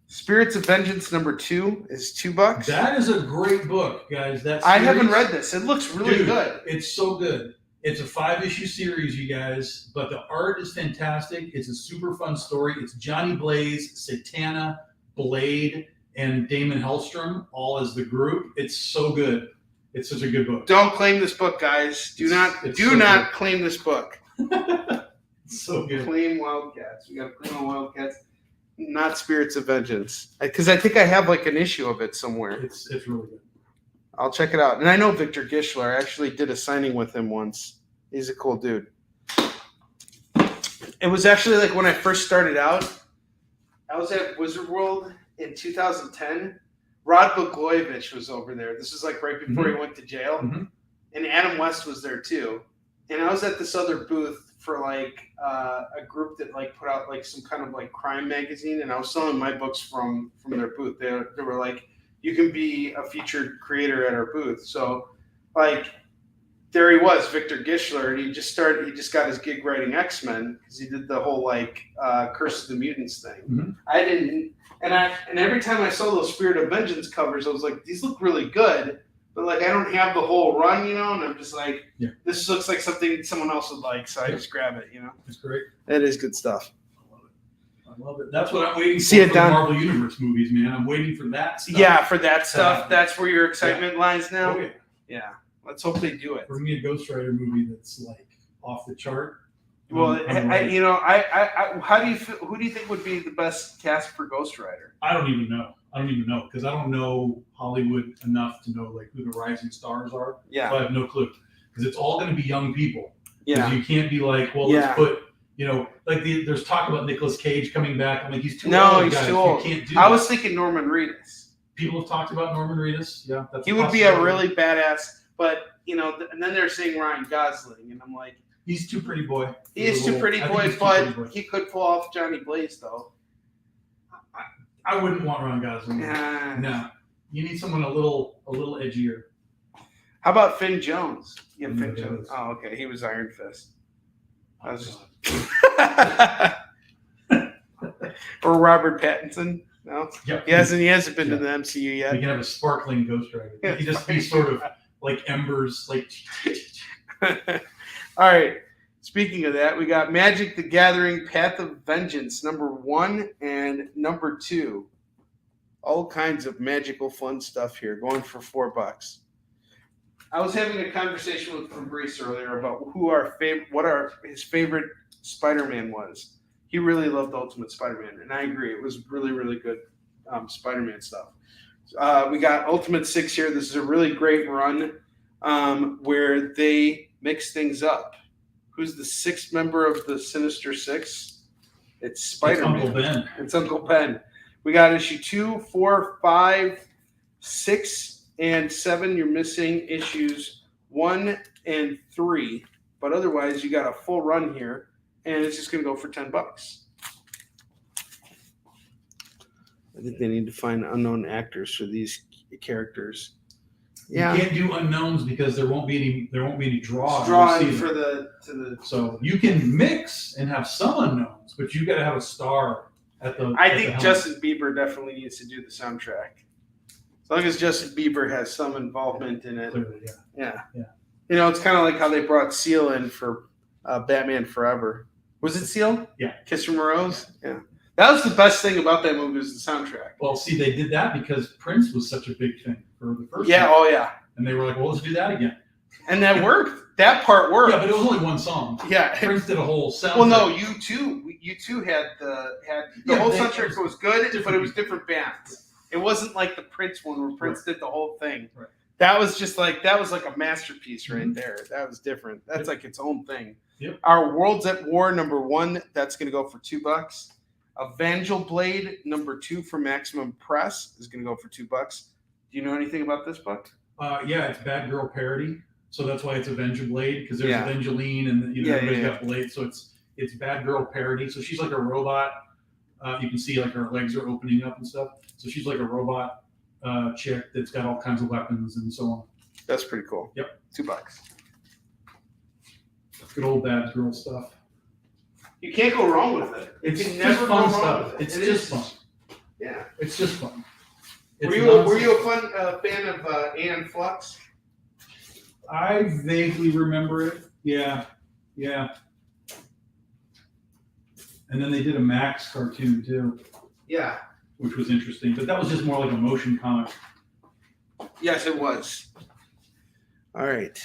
Spirits of Vengeance number 2 is $2. That is a great book, guys. I haven't read this. It looks really Dude, good. It's so good. It's a 5-issue series, you guys, but the art is fantastic. It's a super fun story. It's Johnny Blaze, Satana, Blade, and Damon Hellstrom all as the group. It's so good. It's such a good book. Don't claim this book, guys. Do not claim this book. It's so good. Claim Wildcats. We got to claim on Wildcats, not Spirits of Vengeance, because I think I have like an issue of it somewhere. It's really good. I'll check it out. And I know Victor Gischler. I actually did a signing with him once. He's a cool dude. It was actually like when I first started out, I was at Wizard World in 2010. Rod Blagojevich was over there. This was like right before he went to jail. Mm-hmm. And Adam West was there too. And I was at this other booth for like a group that like put out like some kind of like crime magazine. And I was selling my books from their booth. They were like, you can be a featured creator at our booth. So like, there he was, Victor Gischler, and he just got his gig writing X-Men because he did the whole like Curse of the Mutants thing. Mm-hmm. I didn't, and every time I saw those Spirit of Vengeance covers, I was like, these look really good, but like I don't have the whole run, you know, and I'm just like, this looks like something someone else would like, so I just grab it, you know. It's great. It is good stuff. I love it. That's what I'm waiting See it for done. The Marvel Universe movies, man. I'm waiting for that stuff. Yeah, for that stuff, that's where your excitement lies now. Oh, yeah. Yeah, let's hope they do it. Bring me a Ghost Rider movie that's like off the chart. Well, I'm ready. you know, I how do you feel, who do you think would be the best cast for Ghost Rider? I don't even know because I don't know Hollywood enough to know like who the rising stars are. Yeah, So I have no clue because it's all going to be young people. yeah, You can't be like, well, let's put, you know, like there's talk about Nicolas Cage coming back. I'm like, he's too old. he's guys. too old. You can't do I that. was thinking Norman Reedus. People have talked about Norman Reedus. Yeah, that's He would be a possibility. really badass, but you know, and then they're saying Ryan Gosling, and I'm like, He's too pretty boy. he is too pretty I think boy, he's too but pretty boy. he could pull off Johnny Blaze though. I wouldn't want Ryan Gosling. Nah. No, you need someone a little edgier. How about Finn Jones? Yeah, No, Finn that Jones. was- Oh, okay, he was Iron Fist. I was just. or Robert Pattinson. No, Yeah, he hasn't been to the MCU We yet. can have a sparkling Ghost Rider. Yeah, He just be sort of like embers, like. All right. Speaking of that, we got Magic the Gathering Path of Vengeance, number 1 and number 2. All kinds of magical fun stuff here, going for $4. I was having a conversation with Fabrice earlier about what his favorite Spider-Man was. He really loved Ultimate Spider-Man, and I agree. It was really, really good Spider-Man stuff. We got Ultimate 6 here. This is a really great run where they mix things up. Who's the 6th member of the Sinister Six? It's Spider-Man. It's Uncle Ben. It's Uncle Ben. We got issue 2, 4, 5, 6, and 7. You're missing issues 1 and 3. But otherwise, you got a full run here, and it's just going to go for $10. I think they need to find unknown actors for these characters. Yeah, You can't do unknowns because there won't be any draws. drawing for the So you can mix and have some unknowns, but you got to have a star at the. I at the think helm. Justin Bieber definitely needs to do the soundtrack. As long as Justin Bieber has some involvement in it. Clearly, yeah. Yeah. You know, it's kind of like how they brought Seal in for Batman Forever. Was it Seal? Yeah. Kiss from a Rose? Yeah. That was the best thing about that movie was the soundtrack. Well, see, they did that because Prince was such a big thing for the first. Yeah, one. oh yeah. And they were like, well, let's do that again. And that worked. That part worked. Yeah, but it was only one song. Yeah. Prince did a whole soundtrack. Well, no, you too had the Yeah, whole they- soundtrack was good, different but it was people. different bands. It wasn't like the Prince one where Prince did the whole thing. Right. That was like a masterpiece right Mhm. there. That was different. That's like its own thing. Yep. Our Worlds at War number 1, that's going to go for $2. Evangel Blade number 2 for Maximum Press is going to go for $2. Do you know anything about this book? Yeah, it's Bad Girl parody, so that's why it's Avenger Blade because there's Yeah. Evangeline and Yeah, everybody's yeah. got Blade, so it's Bad Girl parody. So she's like a robot. You can see like her legs are opening up and stuff. So she's like a robot chick that's got all kinds of weapons and so on. That's pretty cool. Yep. $2. Good old Bad Girl stuff. You can't go wrong with it. You It's can just never fun go wrong stuff. with it. It's It just is. fun. Yeah. It's just fun. Were It's you nonsense. a fun fan of Ann Flux? I vaguely remember it. Yeah. And then they did a Max cartoon too, Yeah. which was interesting. But that was just more like a motion comic. Yes, it was. All right.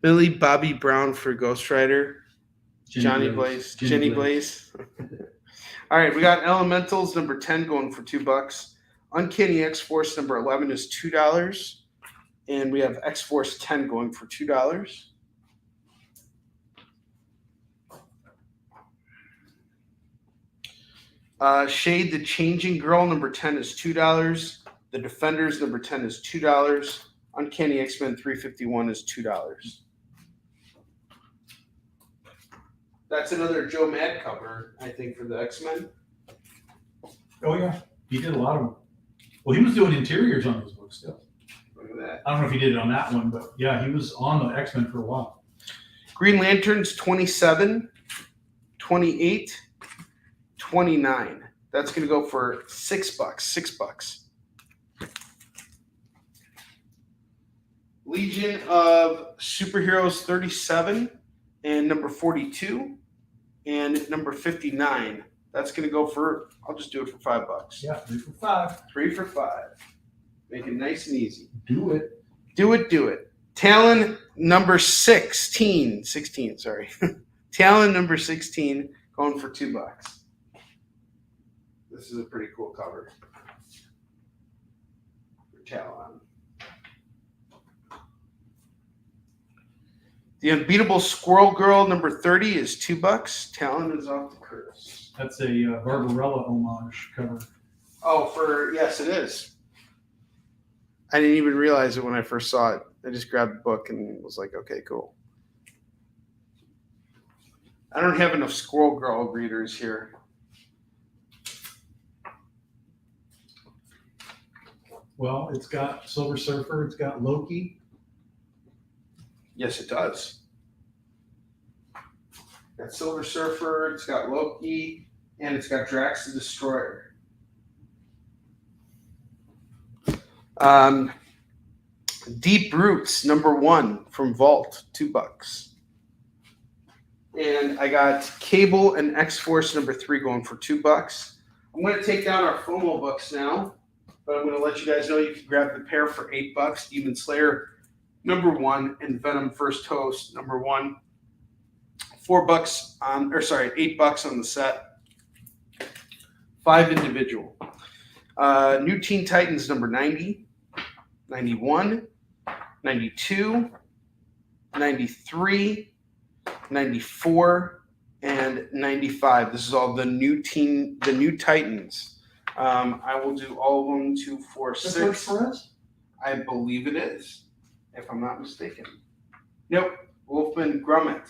Billy Bobby Brown for Ghost Rider. Johnny Blaze. Jenny Blaze. All right, we got Elementals number 10 going for $2. Uncanny X-Force number 11 is $2. And we have X-Force 10 going for $2. Shade the Changing Girl number 10 is $2. The Defenders number 10 is $2. Uncanny X-Men 351 is $2. That's another Joe Mad cover, I think, for the X-Men. Oh yeah, he did a lot of them. Well, he was doing interiors on those books still. Look at that. I don't know if he did it on that one, but yeah, he was on the X-Men for a while. Green Lanterns 27, 28, 29. That's going to go for $6. $6. Legion of Superheroes 37 and number 42 and number 59. That's going to go for, I'll just do it for $5. Yeah, 3 for 5. 3 for 5. Make it nice and easy. Do it. Do it. Talon number 16, sorry. Talon number 16 going for $2. This is a pretty cool cover for Talon. The Unbeatable Squirrel Girl number 30 is $2. Talon is off the curse. That's a Barbarella homage cover. Oh, yes, it is. I didn't even realize it when I first saw it. I just grabbed the book and was like, okay, cool. I don't have enough Squirrel Girl readers here. Well, it's got Silver Surfer. It's got Loki. Yes, it does. Got Silver Surfer, it's got Loki, and it's got Drax the Destroyer. Deep Roots #1 from Vault, $2. And I got Cable and X-Force #3 going for $2. I'm going to take down our FOMO books now, but I'm going to let you guys know you can grab the pair for $8. Demon Slayer #1 and Venom First Host #1. $8 on the set. 5 individual. New Teen Titans #90, 91, 92, 93, 94, and 95. This is all the new Titans. I will do all of them 2, 4, 6. For us? I believe it is, if I'm not mistaken. Nope, Wolfman Grummet.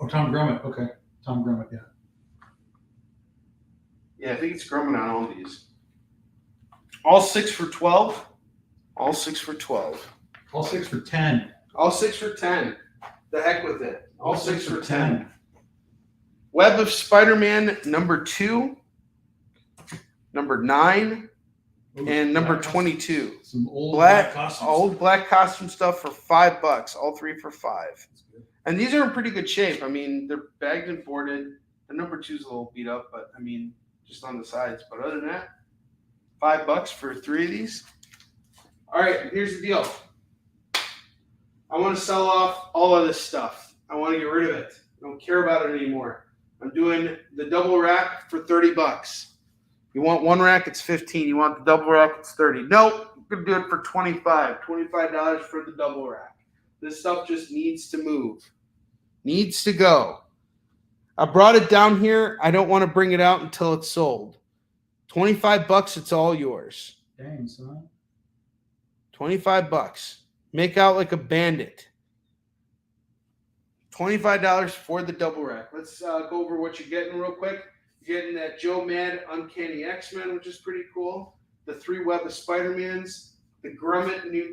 Oh, Tom Grummett. Okay, Tom Grummett. Yeah. Yeah, I think it's Grummet on all these. All 6 for 12. All 6 for 12. All 6 for 10. All 6 for 10. The heck with it. All 6 for 10. Web of Spider-Man #2, #9, and #22. Some old black costumes. Old black costume stuff for $5. All 3 for $5. And these are in pretty good shape. I mean, they're bagged and boarded. The #2's a little beat up, but I mean, just on the sides. But other than that, $5 for 3 of these. All right, here's the deal. I want to sell off all of this stuff. I want to get rid of it. I don't care about it anymore. I'm doing the double rack for $30. You want one rack, it's $15. You want the double rack, it's $30. Nope, I'm going to do it for $25. $25 for the double rack. This stuff just needs to move. Needs to go. I brought it down here. I don't want to bring it out until it's sold. $25, it's all yours. Dang, son. $25. Make out like a bandit. $25 for the double rack. Let's go over what you're getting real quick. You're getting that Joe Mad Uncanny X-Men, which is pretty cool. The 3 Web of Spider-Mans. The Grummet New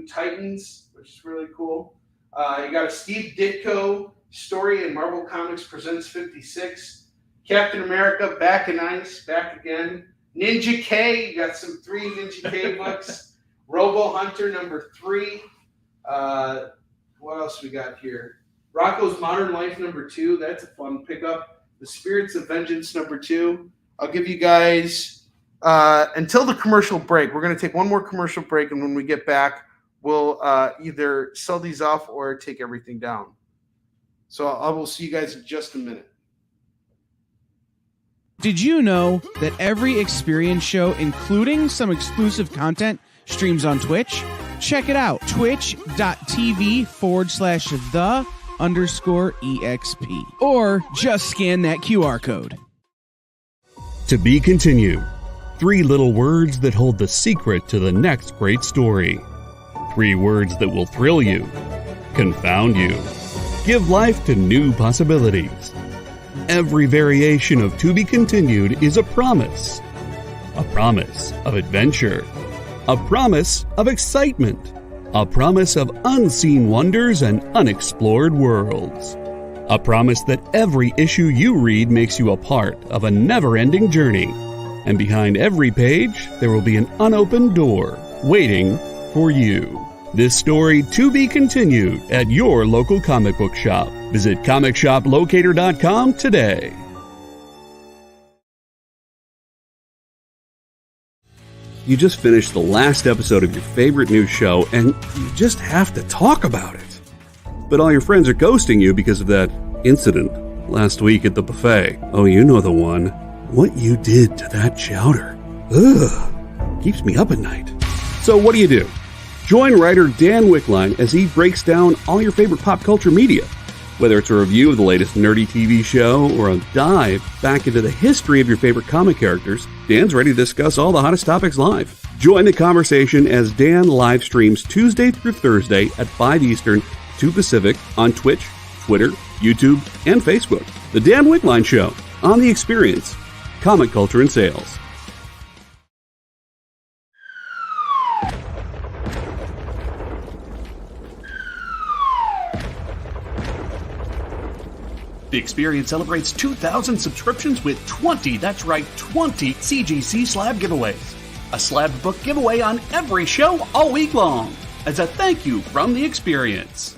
Titans, which is really cool. You got a Steve Ditko story in Marvel Comics Presents 56. Captain America, Back in Ice, back again. Ninja K, you got some 3 Ninja K books. Robo Hunter #3. What else we got here? Rocco's Modern Life #2. That's a fun pickup. The Spirits of Vengeance #2. I'll give you guys until the commercial break. We're going to take one more commercial break, and when we get back, we'll either sell these off or take everything down. So I will see you guys in just a minute. Did you know that every experience show, including some exclusive content, streams on Twitch? Check it out. Twitch.tv/the_EXP. Or just scan that QR code. To be continued. 3 little words that hold the secret to the next great story. 3 words that will thrill you, confound you, give life to new possibilities. Every variation of To Be Continued is a promise of adventure, a promise of excitement, a promise of unseen wonders and unexplored worlds, a promise that every issue you read makes you a part of a never-ending journey, and behind every page there will be an unopened door waiting for you. This story to be continued at your local comic book shop. Visit comicshoplocator.com today. You just finished the last episode of your favorite new show, and you just have to talk about it. But all your friends are ghosting you because of that incident last week at the buffet. Oh, you know the one. What you did to that chowder. Ugh. Keeps me up at night. So what do? Join writer Dan Wickline as he breaks down all your favorite pop culture media. Whether it's a review of the latest nerdy TV show or a dive back into the history of your favorite comic characters, Dan's ready to discuss all the hottest topics live. Join the conversation as Dan live streams Tuesday through Thursday at 5 Eastern, 2 Pacific on Twitch, Twitter, YouTube, and Facebook. The Dan Wickline Show on The Experience, Comic Culture and Sales. The Experience celebrates 2,000 subscriptions with 20, that's right, 20 CGC slab giveaways. A slabbed book giveaway on every show all week long as a thank you from The Experience.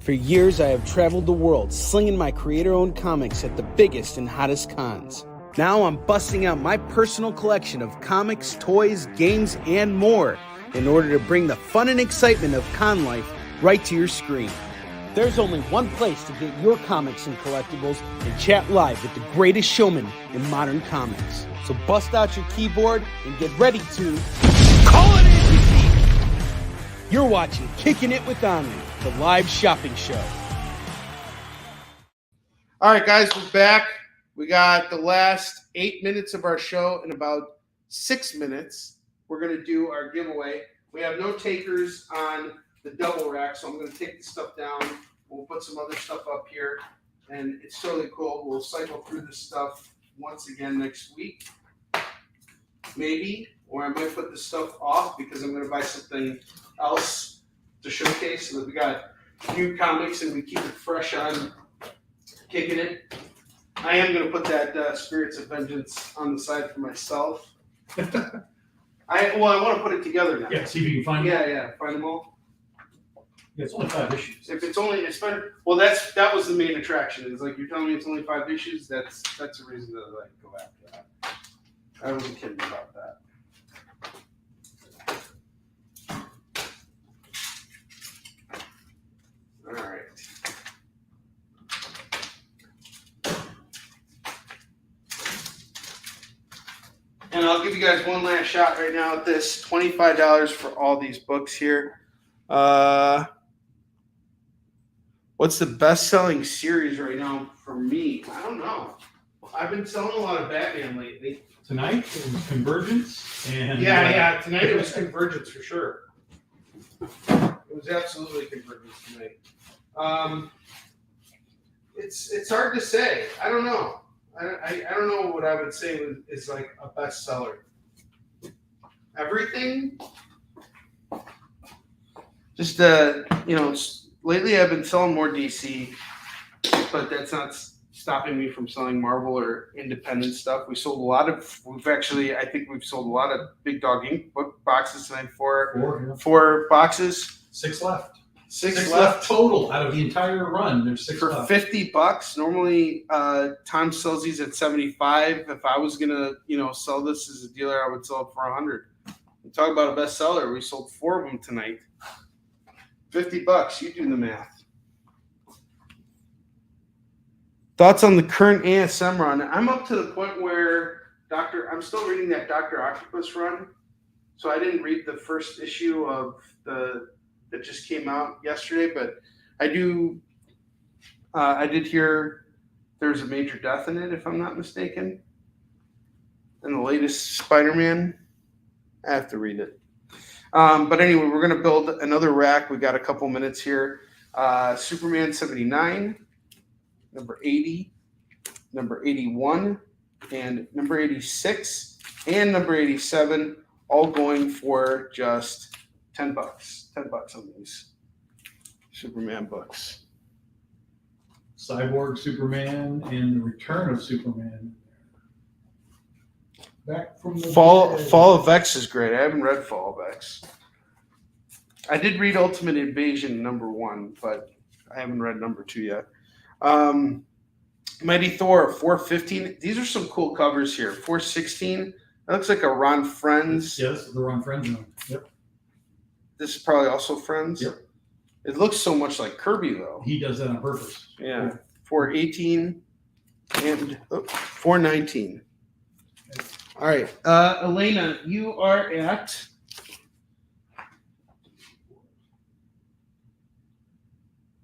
For years, I have traveled the world slinging my creator-owned comics at the biggest and hottest cons. Now I'm busting out my personal collection of comics, toys, games, and more in order to bring the fun and excitement of con life right to your screen. There's only one place to get your comics and collectibles and chat live with the greatest showman in modern comics. So bust out your keyboard and get ready to call it in. You're watching Kickin' It With Onrie, the live shopping show. All right, guys, we're back. We got the last 8 minutes of our show. In about 6 minutes, we're going to do our giveaway. We have no takers on the double rack, so I'm going to take the stuff down. We'll put some other stuff up here, and it's totally cool. We'll cycle through this stuff once again next week, maybe, or I might put this stuff off because I'm going to buy something else to showcase so that we got new comics and we keep it fresh on Kicking It. I am going to put that Spirits of Vengeance on the side for myself. I want to put it together now. Yeah, see if you can find them. Yeah, find them all. Yeah, it's only 5 issues. If it's only, it's better. Well, that was the main attraction. It's like you're telling me it's only 5 issues. That's a reason to like go after that. I wasn't kidding about that. All right. And I'll give you guys one last shot right now at this. $25 for all these books here. What's the best-selling series right now for me? I don't know. I've been selling a lot of Batman lately. Tonight it was Convergence, and Yeah. Tonight it was Convergence for sure. It was absolutely Convergence tonight. It's hard to say. I don't know. I don't know what I would say is like a bestseller. Everything. Just lately I've been selling more DC, but that's not stopping me from selling Marvel or independent stuff. I think we've sold a lot of Big Dog Ink book boxes tonight. Four boxes. 6 left. Six left total out of the entire run. There's 6 for left. $50. Normally, Tom sells these at $75. If I was gonna, sell this as a dealer, I would sell it for $100. Talk about a bestseller. We sold 4 of them tonight. $50. You do the math. Thoughts on the current ASM run? I'm up to the point where I'm still reading that Dr. Octopus run. So I didn't read the first issue of that just came out yesterday, but I did hear there's a major death in it, if I'm not mistaken. In the latest Spider-Man. I have to read it. But anyway, we're going to build another rack. We got a couple minutes here. Superman 79, number 80, number 81, and number 86, and number 87, all going for just $10. $10 on these Superman books. Cyborg Superman and the Return of Superman. Back from the Fall of X is great. I haven't read Fall of X. I did read Ultimate Invasion #1, but I haven't read #2 yet. Mighty Thor 415. These are some cool covers here. 416. That looks like a Ron Friends. Yeah, this is the Ron Friends one. Yep. This is probably also Friends. Yep. It looks so much like Kirby though. He does that on purpose. Yeah. 418 and 419. All right, Elena, you are at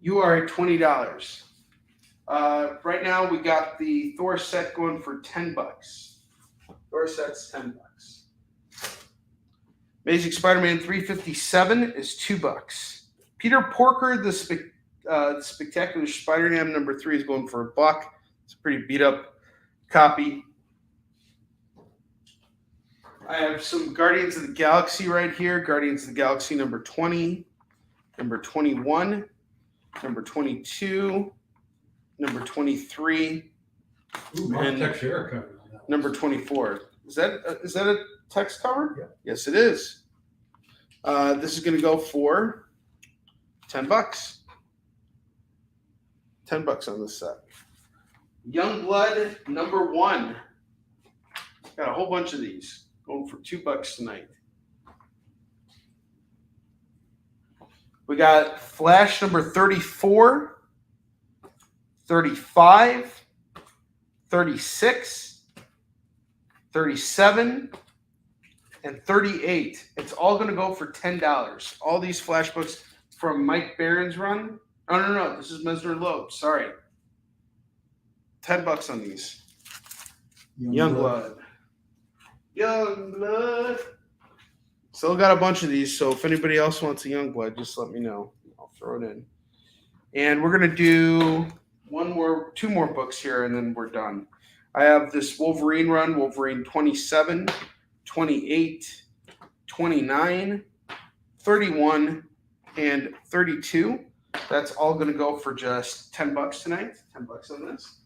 $20. Right now, we got the Thor set going for $10. Thor set's $10. Amazing Spider-Man 357 is $2. Peter Porker, the Spectacular Spider-Man #3 is going for $1. It's a pretty beat up copy. I have some Guardians of the Galaxy right here. Guardians of the Galaxy #20, #21, #22, number 23, Ooh, and Texture cover on that. number 24. Is that a text cover? Yeah. Yes, it is. This is going to go for $10. $10 on this set. Youngblood number 1. Got a whole bunch of these going for $2 tonight. We got Flash number 34, 35, 36, 37, and 38. It's all going to go for $10. All these Flash books from Mike Barron's run. Oh, no. This is Mesner Loeb. Sorry. $10 on these. Youngblood. Youngblood. Still got a bunch of these, so if anybody else wants a Youngblood, just let me know. I'll throw it in. And we're going to do two more books here, and then we're done. I have this Wolverine run, Wolverine 27, 28, 29, 31, and 32. That's all going to go for just $10 tonight. $10 on this.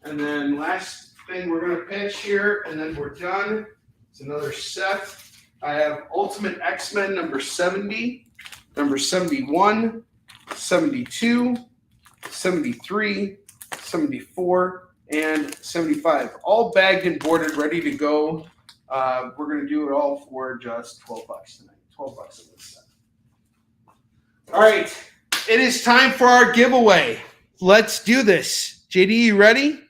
And then last thing we're going to pitch here, and then we're done. It's another set. I have Ultimate X-Men number 70, number 71, 72, 73, 74, and 75. All bagged and boarded, ready to go. We're going to do it all for just $12 tonight. $12 on this set. All right. It is time for our giveaway. Let's do this. JD, you ready?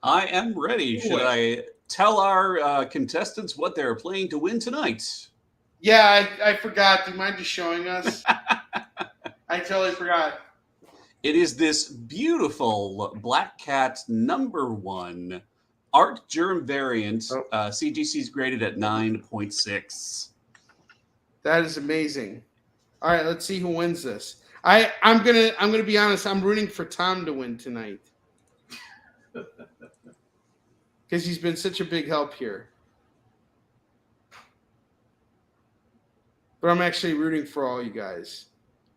I am ready. Should I tell our contestants what they're playing to win tonight? Yeah, I forgot. Do you mind just showing us? I totally forgot. It is this beautiful Black Cat number 1 Art Germ variant. CGC's graded at 9.6. That is amazing. All right, let's see who wins this. I'm gonna be honest. I'm rooting for Tom to win tonight because he's been such a big help here. But I'm actually rooting for all you guys.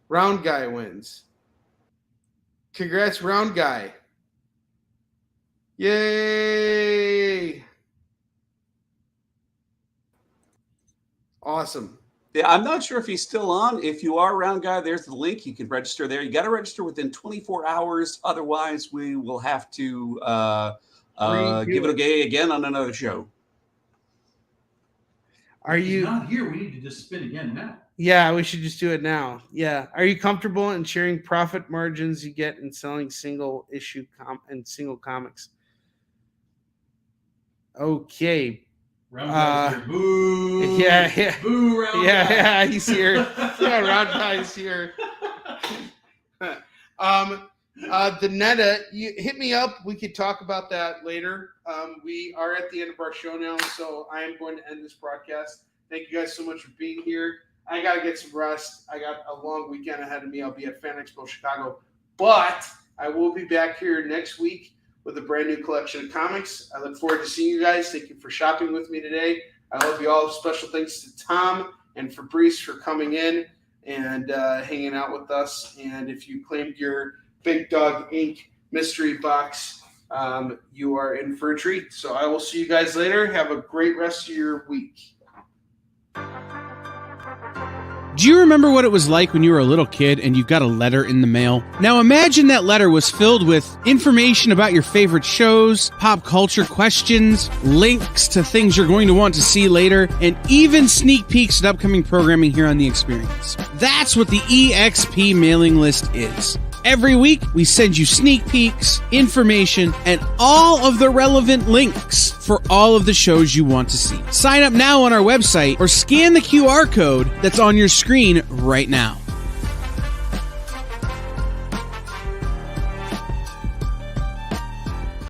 Round Guy wins. Congrats, Round Guy. Yay! Awesome. Yeah, I'm not sure if he's still on. If you are Round Guy, there's the link. You can register there. You got to register within 24 hours. Otherwise, we will have to give it a gay again on another show. Are you He's not here? We need to just spin again now. Yeah, we should just do it now. Yeah. Are you comfortable in sharing profit margins you get in selling single issue and single comics? Okay. Round Guy's here. Boo. Yeah. Boo, Round Guy. Yeah, he's here. Yeah, Round Guy's here. The Netta, you hit me up. We could talk about that later. We are at the end of our show now, so I am going to end this broadcast. Thank you guys so much for being here. I got to get some rest. I got a long weekend ahead of me. I'll be at Fan Expo Chicago, but I will be back here next week with a brand new collection of comics. I look forward to seeing you guys. Thank you for shopping with me today. I love you all. Special thanks to Tom and Fabrice for coming in and hanging out with us. And if you claimed your Big Dog Inc. mystery box, you are in for a treat. So I will see you guys later. Have a great rest of your week. Do you remember what it was like when you were a little kid and you got a letter in the mail? Now imagine that letter was filled with information about your favorite shows, pop culture questions, links to things you're going to want to see later, and even sneak peeks at upcoming programming here on The Experience. That's what the EXP mailing list is. Every week, we send you sneak peeks, information, and all of the relevant links for all of the shows you want to see. Sign up now on our website or scan the QR code that's on your screen right now.